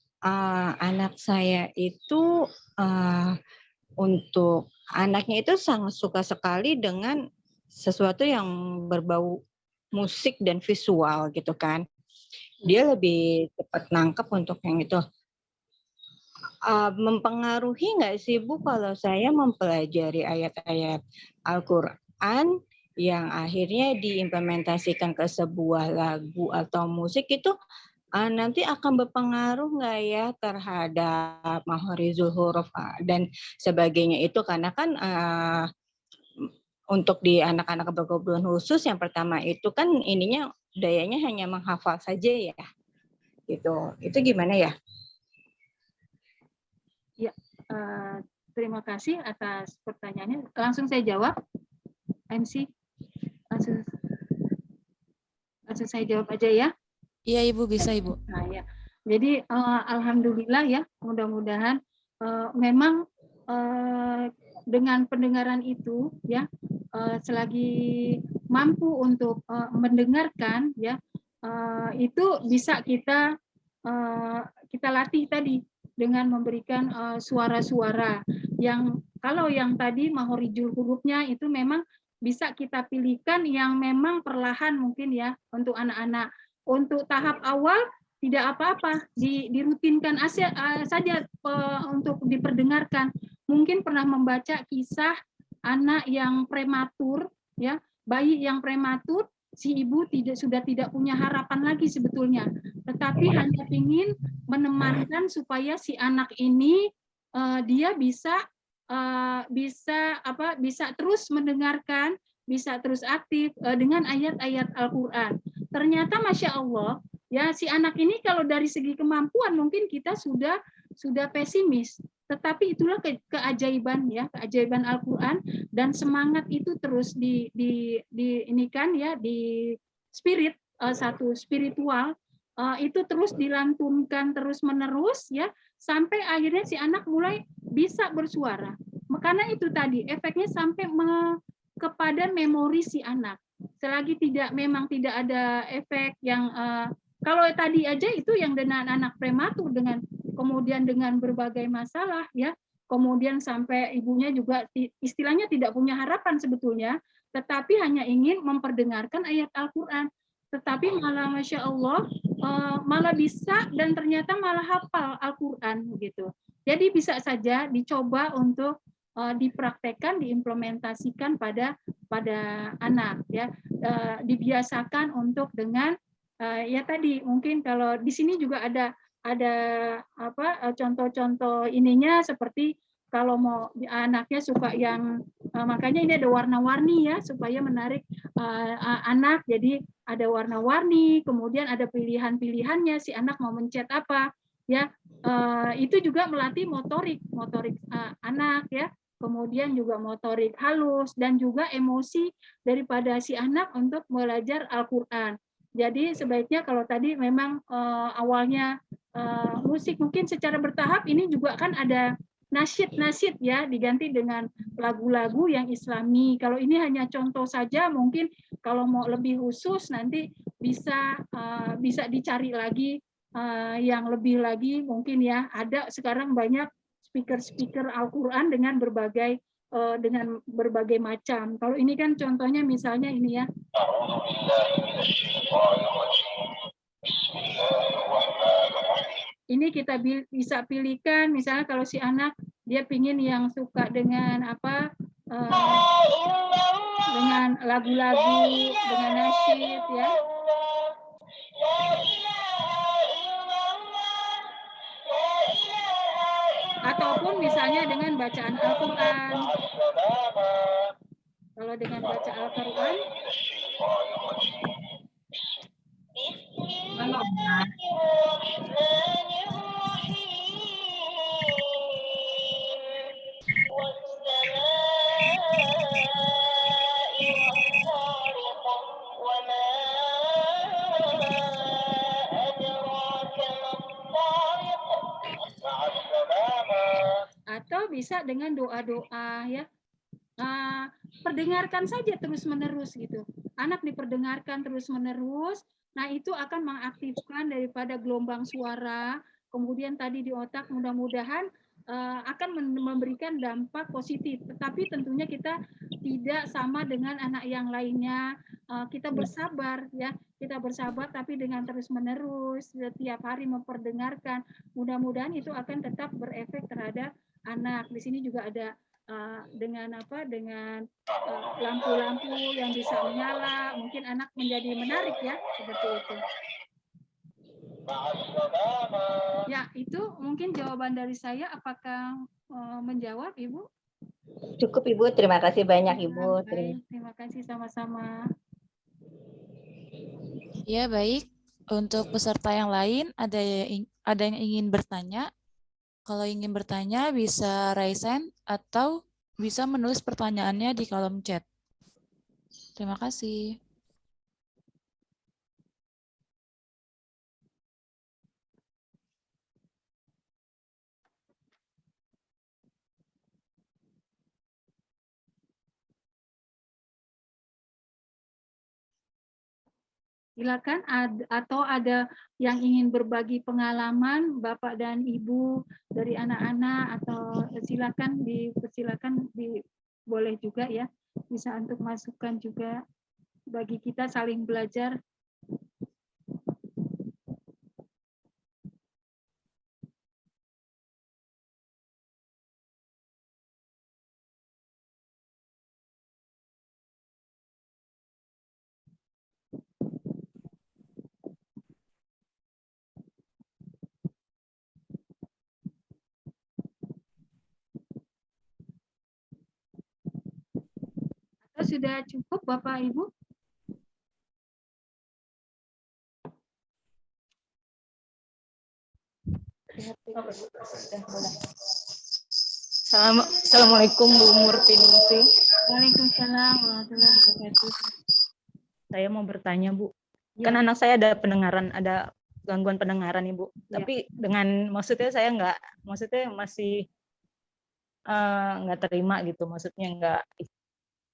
anak saya itu untuk anaknya itu sangat suka sekali dengan sesuatu yang berbau musik dan visual gitu kan. Dia lebih cepat nangkep untuk yang itu. Mempengaruhi nggak sih Bu kalau saya mempelajari ayat-ayat Al-Quran yang akhirnya diimplementasikan ke sebuah lagu atau musik itu nanti akan berpengaruh nggak ya terhadap mahorizul huruf dan sebagainya itu, karena kan untuk di anak-anak berkebutuhan khusus yang pertama itu kan ininya dayanya hanya menghafal saja ya gitu. Itu gimana ya? Terima kasih atas pertanyaannya. Langsung saya jawab, MC. Langsung saya jawab aja ya. Iya Ibu, bisa Ibu. Nah, ya. Jadi alhamdulillah ya, mudah-mudahan memang dengan pendengaran itu ya, selagi mampu untuk mendengarkan ya, itu bisa kita latih tadi dengan memberikan suara-suara yang kalau yang tadi mahorijul hurufnya itu memang bisa kita pilihkan yang memang perlahan mungkin ya untuk anak-anak. Untuk tahap awal tidak apa-apa, dirutinkan saja untuk diperdengarkan. Mungkin pernah membaca kisah anak yang prematur, ya, bayi yang prematur, si ibu sudah tidak punya harapan lagi sebetulnya, tetapi hanya ingin menemankan supaya si anak ini dia bisa terus mendengarkan, bisa terus aktif dengan ayat-ayat Al-Quran. Ternyata Masya Allah, ya si anak ini kalau dari segi kemampuan mungkin kita sudah pesimis, tetapi itulah keajaiban ya, keajaiban Al-Quran, dan semangat itu terus inikan ya, di spirit satu spiritual itu terus dilantunkan terus menerus ya, sampai akhirnya si anak mulai bisa bersuara. Karena itu tadi efeknya sampai kepada memori si anak. Selagi memang tidak ada efek yang kalau tadi aja itu yang dengan anak prematur dengan kemudian dengan berbagai masalah ya, kemudian sampai ibunya juga istilahnya tidak punya harapan sebetulnya, tetapi hanya ingin memperdengarkan ayat Al-Quran, tetapi malah Masya Allah malah bisa dan ternyata malah hafal Al-Quran gitu. Jadi bisa saja dicoba untuk dipraktekkan, diimplementasikan pada anak ya, dibiasakan untuk dengan ya tadi mungkin kalau di sini juga ada contoh-contoh ininya, seperti kalau mau anaknya suka yang makanya ini ada warna-warni ya supaya menarik anak, jadi ada warna-warni, kemudian ada pilihan-pilihannya si anak mau mencet apa ya, itu juga melatih motorik anak ya, kemudian juga motorik halus dan juga emosi daripada si anak untuk belajar Al-Quran. Jadi sebaiknya kalau tadi memang awalnya musik mungkin secara bertahap, ini juga kan ada nasyid ya, diganti dengan lagu-lagu yang Islami. Kalau ini hanya contoh saja, mungkin kalau mau lebih khusus nanti bisa dicari lagi yang lebih lagi mungkin ya. Ada sekarang banyak speaker Al-Quran dengan berbagai macam. Kalau ini kan contohnya misalnya ini ya. Ini kita bisa pilihkan, misalnya kalau si anak dia pingin yang suka dengan apa, dengan lagu-lagu, dengan nasyid ya. Ataupun misalnya dengan bacaan Al-Quran. Kalau dengan baca Al-Quran, atau bisa dengan doa-doa ya. Perdengarkan saja terus-menerus gitu. Anak diperdengarkan terus-menerus, nah itu akan mengaktifkan daripada gelombang suara, kemudian tadi di otak mudah-mudahan akan memberikan dampak positif. Tetapi tentunya kita tidak sama dengan anak yang lainnya. Kita bersabar ya, kita bersabar tapi dengan terus-menerus setiap hari memperdengarkan. Mudah-mudahan itu akan tetap berefek terhadap anak. Di sini juga ada dengan lampu-lampu yang bisa menyala, mungkin anak menjadi menarik ya, seperti itu. Ya, itu mungkin jawaban dari saya. Apakah menjawab, Ibu? Cukup Ibu, terima kasih banyak Ibu. Baik, terima kasih sama-sama. Ya, baik. Untuk peserta yang lain, ada yang ingin bertanya? Kalau ingin bertanya, bisa raise hand atau bisa menulis pertanyaannya di kolom chat. Terima kasih. Silakan, atau ada yang ingin berbagi pengalaman Bapak dan Ibu dari anak-anak, atau silakan boleh juga ya, bisa untuk masukan juga bagi kita saling belajar. Atau sudah cukup Bapak Ibu? Assalamualaikum Bu Murtiningsih. Waalaikumsalam warahmatullahi wabarakatuh. Saya mau bertanya, Bu. Ya. Kan anak saya ada gangguan pendengaran, Ibu. Ya. Tapi maksudnya saya masih nggak terima gitu, maksudnya nggak.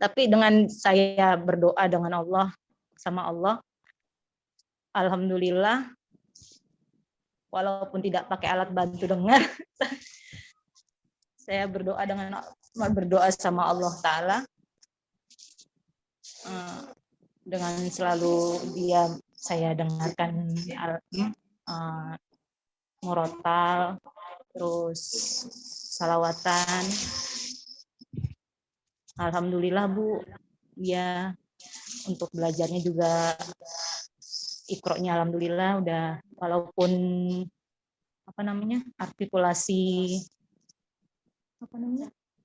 Tapi dengan saya berdoa dengan Allah, sama Allah, alhamdulillah, walaupun tidak pakai alat bantu dengar, saya berdoa sama Allah Ta'ala, dengan selalu saya dengarkan murotal, terus salawatan. Alhamdulillah Bu, ya untuk belajarnya juga Iqra-nya alhamdulillah udah, walaupun artikulasi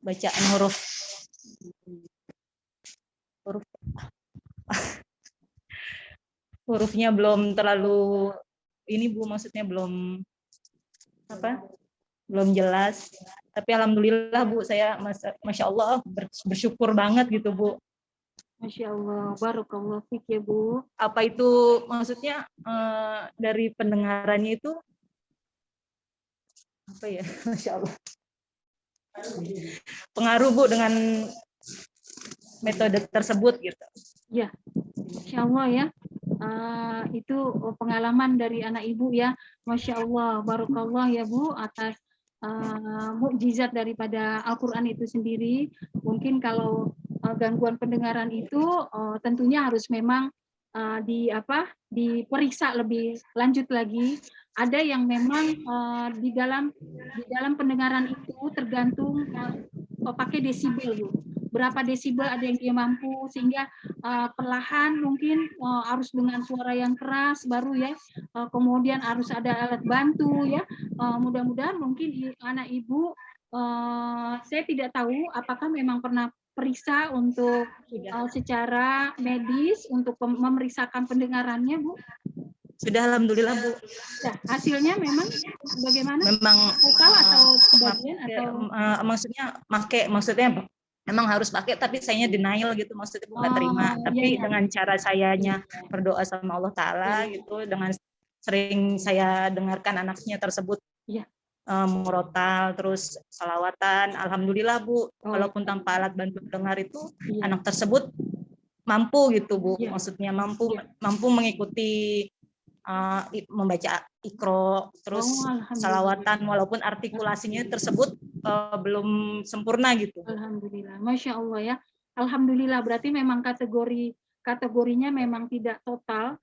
bacaan hurufnya belum terlalu ini Bu, maksudnya belum jelas. Tapi alhamdulillah Bu, saya Masya Allah bersyukur banget gitu Bu. Masya Allah, barakallahu fiik ya Bu. Apa itu maksudnya dari pendengarannya itu apa ya, Masya Allah. Pengaruh Bu dengan metode tersebut gitu. Ya, Masya Allah ya. Itu pengalaman dari anak Ibu ya. Masya Allah, barakallah ya Bu, atas mukjizat daripada Al-Quran itu sendiri. Mungkin kalau gangguan pendengaran itu tentunya harus memang diperiksa lebih lanjut lagi. Ada yang memang di dalam pendengaran itu tergantung pakai desibel Bu. Berapa desibel ada yang dia mampu, sehingga perlahan mungkin harus dengan suara yang keras baru ya, kemudian harus ada alat bantu ya. Mudah-mudahan mungkin anak Ibu, saya tidak tahu apakah memang pernah periksa untuk secara medis untuk memeriksakan pendengarannya Bu. Sudah alhamdulillah Bu. Nah, hasilnya memang bagaimana? Memang total atau sebagian atau maksudnya memang harus pakai, tapi sayanya denial gitu, maksudnya bukan terima. Tapi iya. dengan cara sayanya berdoa sama Allah Ta'ala gitu, dengan sering saya dengarkan anaknya tersebut murotal, terus salawatan, alhamdulillah Bu, walaupun tanpa alat bantu dengar itu anak tersebut mampu gitu Bu, maksudnya mampu mengikuti membaca Iqra, terus Alhamdulillah. salawatan walaupun artikulasinya tersebut belum sempurna gitu. Alhamdulillah, Masya Allah ya. Alhamdulillah, berarti memang kategorinya memang tidak total.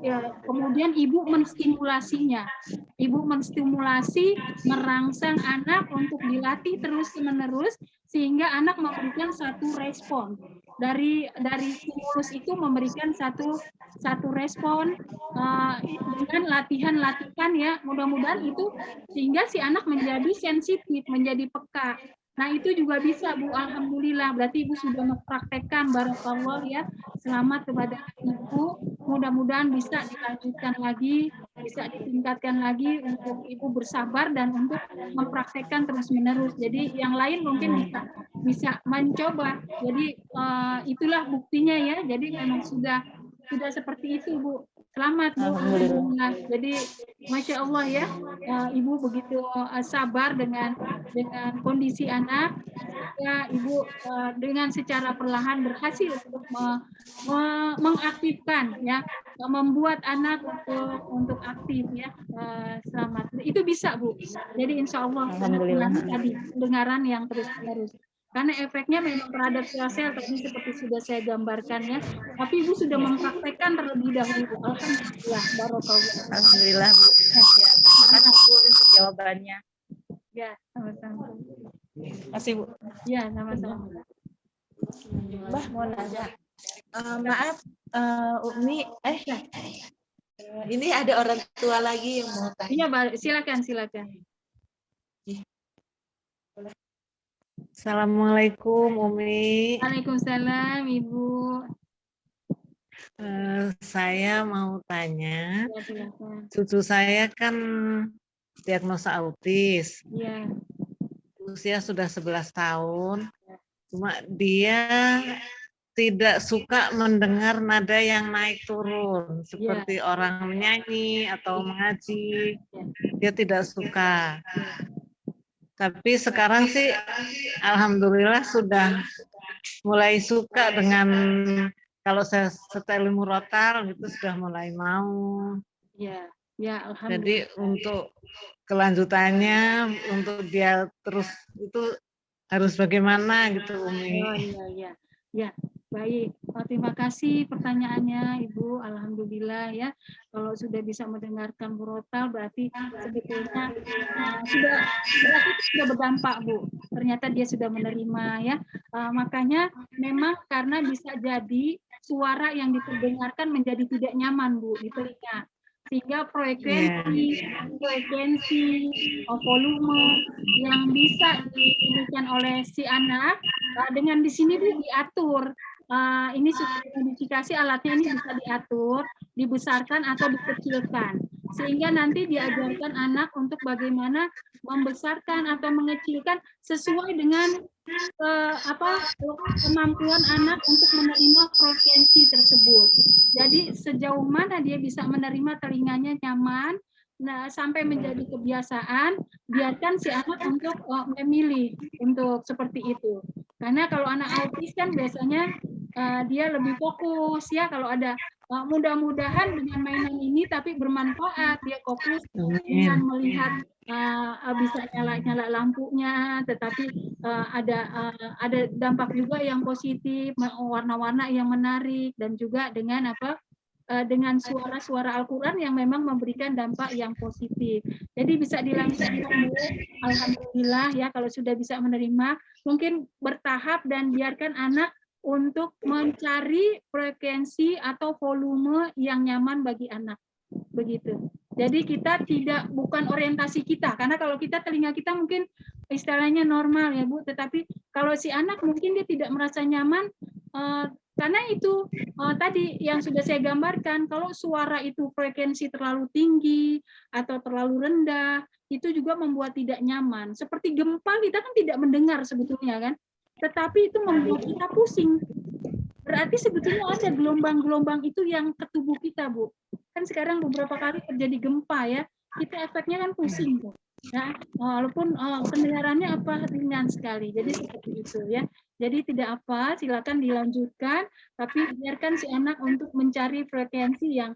Ya, kemudian ibu menstimulasinya. Ibu menstimulasi, merangsang anak untuk dilatih terus-menerus sehingga anak memberikan satu respon. Dari stimulus itu memberikan satu respon dengan latihan-latihan ya. Mudah-mudahan itu sehingga si anak menjadi sensitif, menjadi peka. Nah, itu juga bisa, Bu. Alhamdulillah. Berarti Ibu sudah mempraktekkan. Barakallah ya. Selamat kepada Ibu. Mudah-mudahan bisa dilanjutkan lagi, bisa ditingkatkan lagi untuk Ibu bersabar dan untuk mempraktekkan terus-menerus. Jadi yang lain mungkin bisa mencoba. Jadi itulah buktinya ya. Jadi memang sudah seperti itu, Bu. Selamat, Bu. Alhamdulillah. Jadi Masya Allah ya, Ibu begitu sabar dengan kondisi anak, ya Ibu dengan secara perlahan berhasil untuk mengaktifkan ya, membuat anak untuk aktif ya. Selamat. Itu bisa, Bu. Jadi insya Allah tadi pendengaran yang terus-menerus. Karena efeknya memang terhadap sel-sel tadi seperti sudah saya gambarkan ya. Tapi Ibu sudah mempraktekkan terlebih dahulu. Alhamdulillah, barokallah. Alhamdulillah, Bu. Ya, terima kasih Bu untuk jawabannya. Ya, sama-sama. Masih Bu. Ya, sama-sama. Mbah mau nanya. Maaf, Umi, ini ada orang tua lagi yang mau tanya. Iya, silakan. Assalamualaikum Umi. Waalaikumsalam Ibu. Saya mau tanya, Ya, silakan. cucu saya kan diagnosa autis, Iya. usia sudah 11 tahun, cuma dia tidak suka mendengar nada yang naik turun, seperti orang menyanyi atau mengaji, dia tidak suka. Tapi sekarang sih alhamdulillah sudah mulai suka dengan kalau saya setel murotal gitu sudah mulai mau. Ya, alhamdulillah. Jadi untuk kelanjutannya untuk dia terus itu harus bagaimana gitu Umi. Oh iya. Ya, baik. Terima kasih pertanyaannya Ibu. Alhamdulillah ya. Kalau sudah bisa mendengarkan murotal berarti sebetulnya sudah berdampak, Bu. Ternyata dia sudah menerima ya. Makanya memang karena bisa jadi suara yang diperdengarkan menjadi tidak nyaman, Bu, di telinga. Sehingga frekuensi, volume yang bisa diberikan oleh si anak dengan di sini diatur. Ini sudah dimodifikasi, alatnya ini bisa diatur, dibesarkan atau dikecilkan. Sehingga nanti diajarkan anak untuk bagaimana membesarkan atau mengecilkan sesuai dengan kemampuan anak untuk menerima frekuensi tersebut. Jadi sejauh mana dia bisa menerima, telinganya nyaman, sampai menjadi kebiasaan, biarkan si anak untuk memilih untuk seperti itu. Karena kalau anak autis kan biasanya dia lebih fokus ya, kalau ada mudah-mudahan dengan mainan ini tapi bermanfaat, dia fokus dengan melihat bisa nyala lampunya, tetapi ada dampak juga yang positif, warna-warna yang menarik, dan juga dengan dengan suara-suara Al-Quran yang memang memberikan dampak yang positif. Jadi bisa dilanjutkan dulu, alhamdulillah ya, kalau sudah bisa menerima, mungkin bertahap dan biarkan anak untuk mencari frekuensi atau volume yang nyaman bagi anak. Begitu. Jadi kita bukan orientasi kita, karena kalau telinga kita mungkin istilahnya normal ya Bu, tetapi kalau si anak mungkin dia tidak merasa nyaman, karena itu tadi yang sudah saya gambarkan, kalau suara itu frekuensi terlalu tinggi atau terlalu rendah, itu juga membuat tidak nyaman. Seperti gempa kita kan tidak mendengar sebetulnya kan, tetapi itu membuat kita pusing. Berarti sebetulnya ada gelombang-gelombang itu yang ke tubuh kita, Bu. Kan sekarang beberapa kali terjadi gempa ya, kita efeknya kan pusing, Bu. Ya, walaupun pendengarannya ringan sekali. Jadi seperti itu ya. Jadi tidak apa, silakan dilanjutkan, tapi biarkan si anak untuk mencari frekuensi yang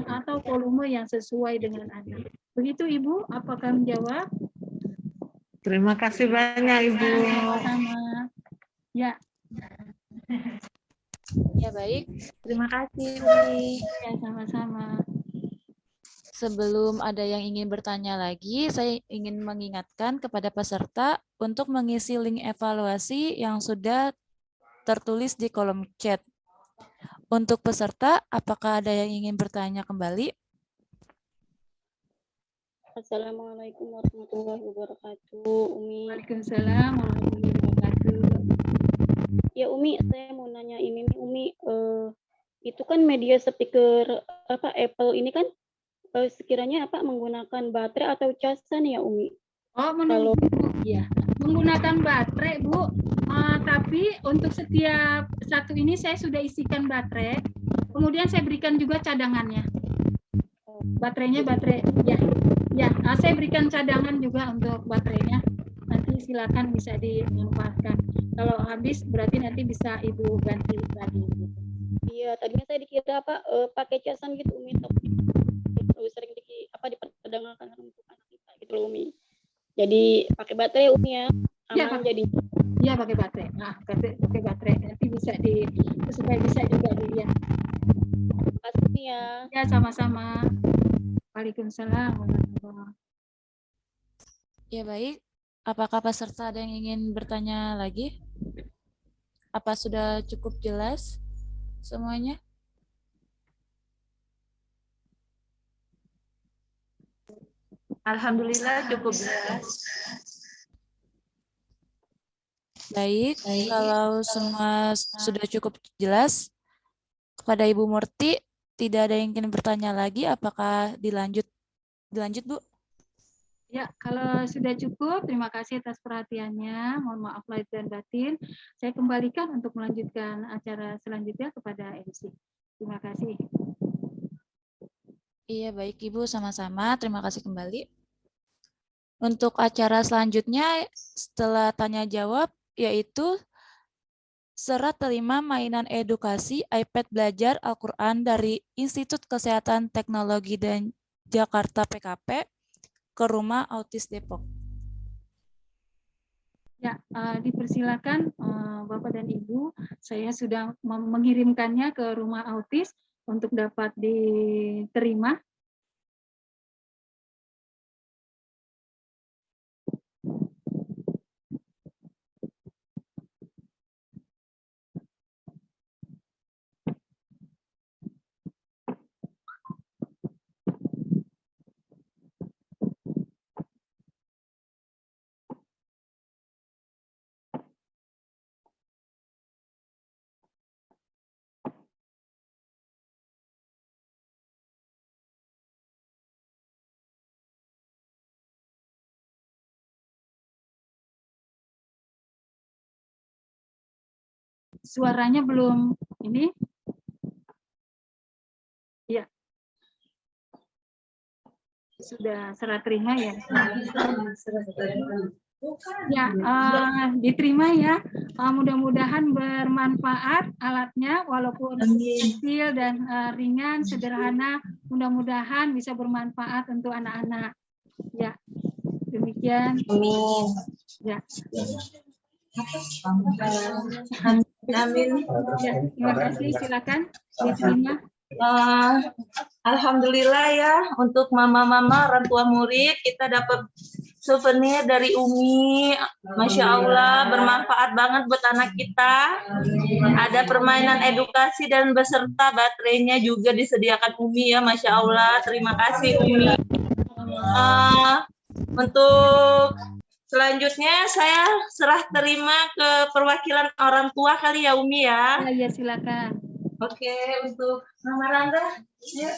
atau volume yang sesuai dengan anak. Begitu Ibu, apakah menjawab? Terima kasih banyak Ibu. Sama. Ya. Ya baik. Terima kasih Umi. Ya, sama-sama. Sebelum ada yang ingin bertanya lagi, saya ingin mengingatkan kepada peserta untuk mengisi link evaluasi yang sudah tertulis di kolom chat. Untuk peserta, apakah ada yang ingin bertanya kembali? Assalamualaikum warahmatullahi wabarakatuh, Umi. Waalaikumsalam warahmatullahi wabarakatuh. Ya Umi, saya mau nanya ini nih Umi, itu kan media speaker Apple ini kan sekiranya menggunakan baterai atau casan ya Umi? Oh, menggunakan baterai Bu. Tapi untuk setiap satu ini saya sudah isikan baterai. Kemudian saya berikan juga cadangannya. Baterainya baterai ya. Saya berikan cadangan juga untuk baterainya. Nanti silakan bisa dimanfaatkan. Kalau habis berarti nanti bisa Ibu ganti lagi. Iya, tadinya saya dikira pakai casan gitu Umi, tapi sering diperdagangkan untuk anak kita gitu loh Umi. Jadi pakai baterai Umi ya. Aman jadi. Iya pakai baterai. Nah, pakai baterai nanti bisa supaya bisa juga ya. Terima kasih ya. Ya, sama-sama. Waalaikumsalam warahmatullahi. Ya baik. Apakah peserta ada yang ingin bertanya lagi? Apa sudah cukup jelas semuanya? Alhamdulillah cukup jelas. Baik, kalau semua sudah cukup jelas, kepada Ibu Murti, tidak ada yang ingin bertanya lagi, apakah dilanjut Bu? Ya, kalau sudah cukup, terima kasih atas perhatiannya. Mohon maaf lahir dan batin. Saya kembalikan untuk melanjutkan acara selanjutnya kepada MC. Terima kasih. Iya, baik Ibu, sama-sama. Terima kasih kembali. Untuk acara selanjutnya, setelah tanya jawab, yaitu Serah Terima Mainan Edukasi iPad Belajar Al-Quran dari Institut Kesehatan Teknologi dan Jakarta PKP ke Rumah Autis Depok. Ya, dipersilakan Bapak dan Ibu, saya sudah mengirimkannya ke Rumah Autis untuk dapat diterima. Suaranya belum ini. Ya. Sudah serah terima ya. Ya, diterima ya. Mudah-mudahan bermanfaat alatnya, walaupun kecil dan ringan, sederhana. Mudah-mudahan bisa bermanfaat untuk anak-anak. Ya, demikian. Amin. Ya. Amin. Ya, terima kasih. Silakan diterima. Alhamdulillah ya, untuk mama-mama orang tua murid kita dapat souvenir dari Umi. Masya Allah, bermanfaat banget buat anak kita. Ada permainan edukasi dan beserta baterainya juga disediakan Umi ya, Masya Allah. Terima kasih Umi. Untuk selanjutnya saya serah terima ke perwakilan orang tua kali ya Umi ya. Ya, silakan. Oke, untuk Mama Rangga. Ya.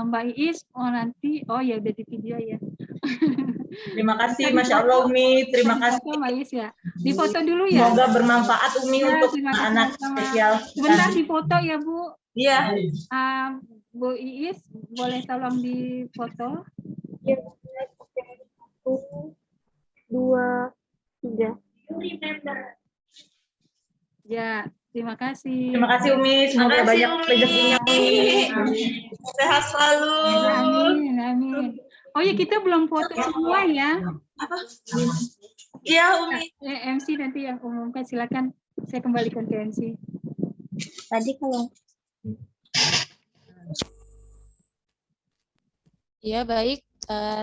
Mbak Iis, nanti, ya udah di video ya. Terima kasih, Masya Allah Umi. Terima kasih. Mbak Iis ya. Di foto dulu ya. Semoga bermanfaat Umi Ya, untuk terima kasih anak sama-sama. spesial. Sebentar di foto ya Bu. Iya. Bu Iis, boleh tolong difoto? Ya, 1, 2, 3. Ya, terima kasih. Terima kasih Umi, semoga Makasih, banyak Umi. rezekinya Umi. Sehat selalu. Amin, amin. Oh ya, kita belum foto semua ya. Iya, Umi. MC nanti yang umumkan, silakan. Saya kembalikan ke MC. Tadi kalau Ya, baik.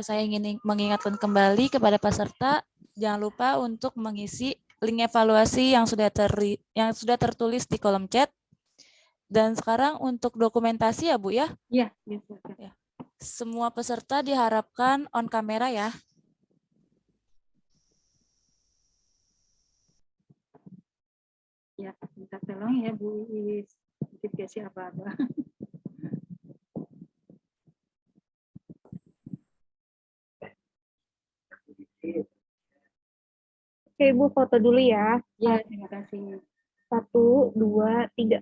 Saya ingin mengingatkan kembali kepada peserta, jangan lupa untuk mengisi link evaluasi yang sudah tertulis di kolom chat. Dan sekarang untuk dokumentasi ya, Bu ya. Iya, silakan. Ya. Semua peserta diharapkan on kamera ya. Ya, minta tolong ya Bu Iis. Mungkin siapa apa. Oke, Ibu foto dulu ya. Ya, terima kasih. 1, 2, 3.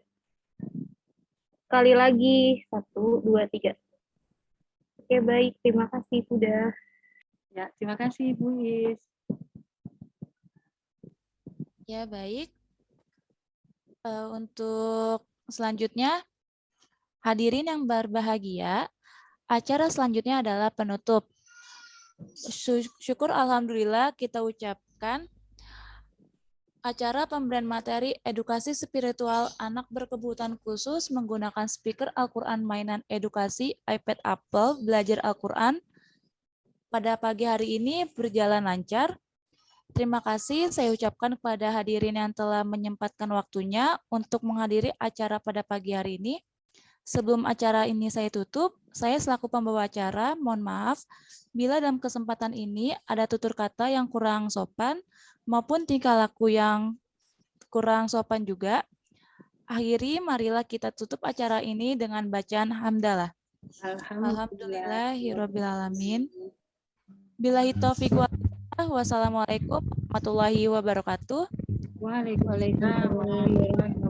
Sekali lagi. 1, 2, 3. Oke, baik. Terima kasih sudah. Ya, terima kasih Bu Iis. Ya, baik. Untuk selanjutnya, hadirin yang berbahagia, acara selanjutnya adalah penutup. Syukur alhamdulillah kita ucapkan acara pemberian materi edukasi spiritual anak berkebutuhan khusus menggunakan speaker Al-Quran mainan edukasi iPad Apple belajar Al-Quran pada pagi hari ini berjalan lancar. Terima kasih saya ucapkan kepada hadirin yang telah menyempatkan waktunya untuk menghadiri acara pada pagi hari ini. Sebelum acara ini saya tutup, saya selaku pembawa acara, mohon maaf bila dalam kesempatan ini ada tutur kata yang kurang sopan maupun tingkah laku yang kurang sopan juga. Akhiri, marilah kita tutup acara ini dengan bacaan hamdalah. Alhamdulillahirrabbilalamin. Billahi taufiq wal hidayah. Wassalamualaikum warahmatullahi wabarakatuh. Waalaikumsalam warahmatullahi wabarakatuh.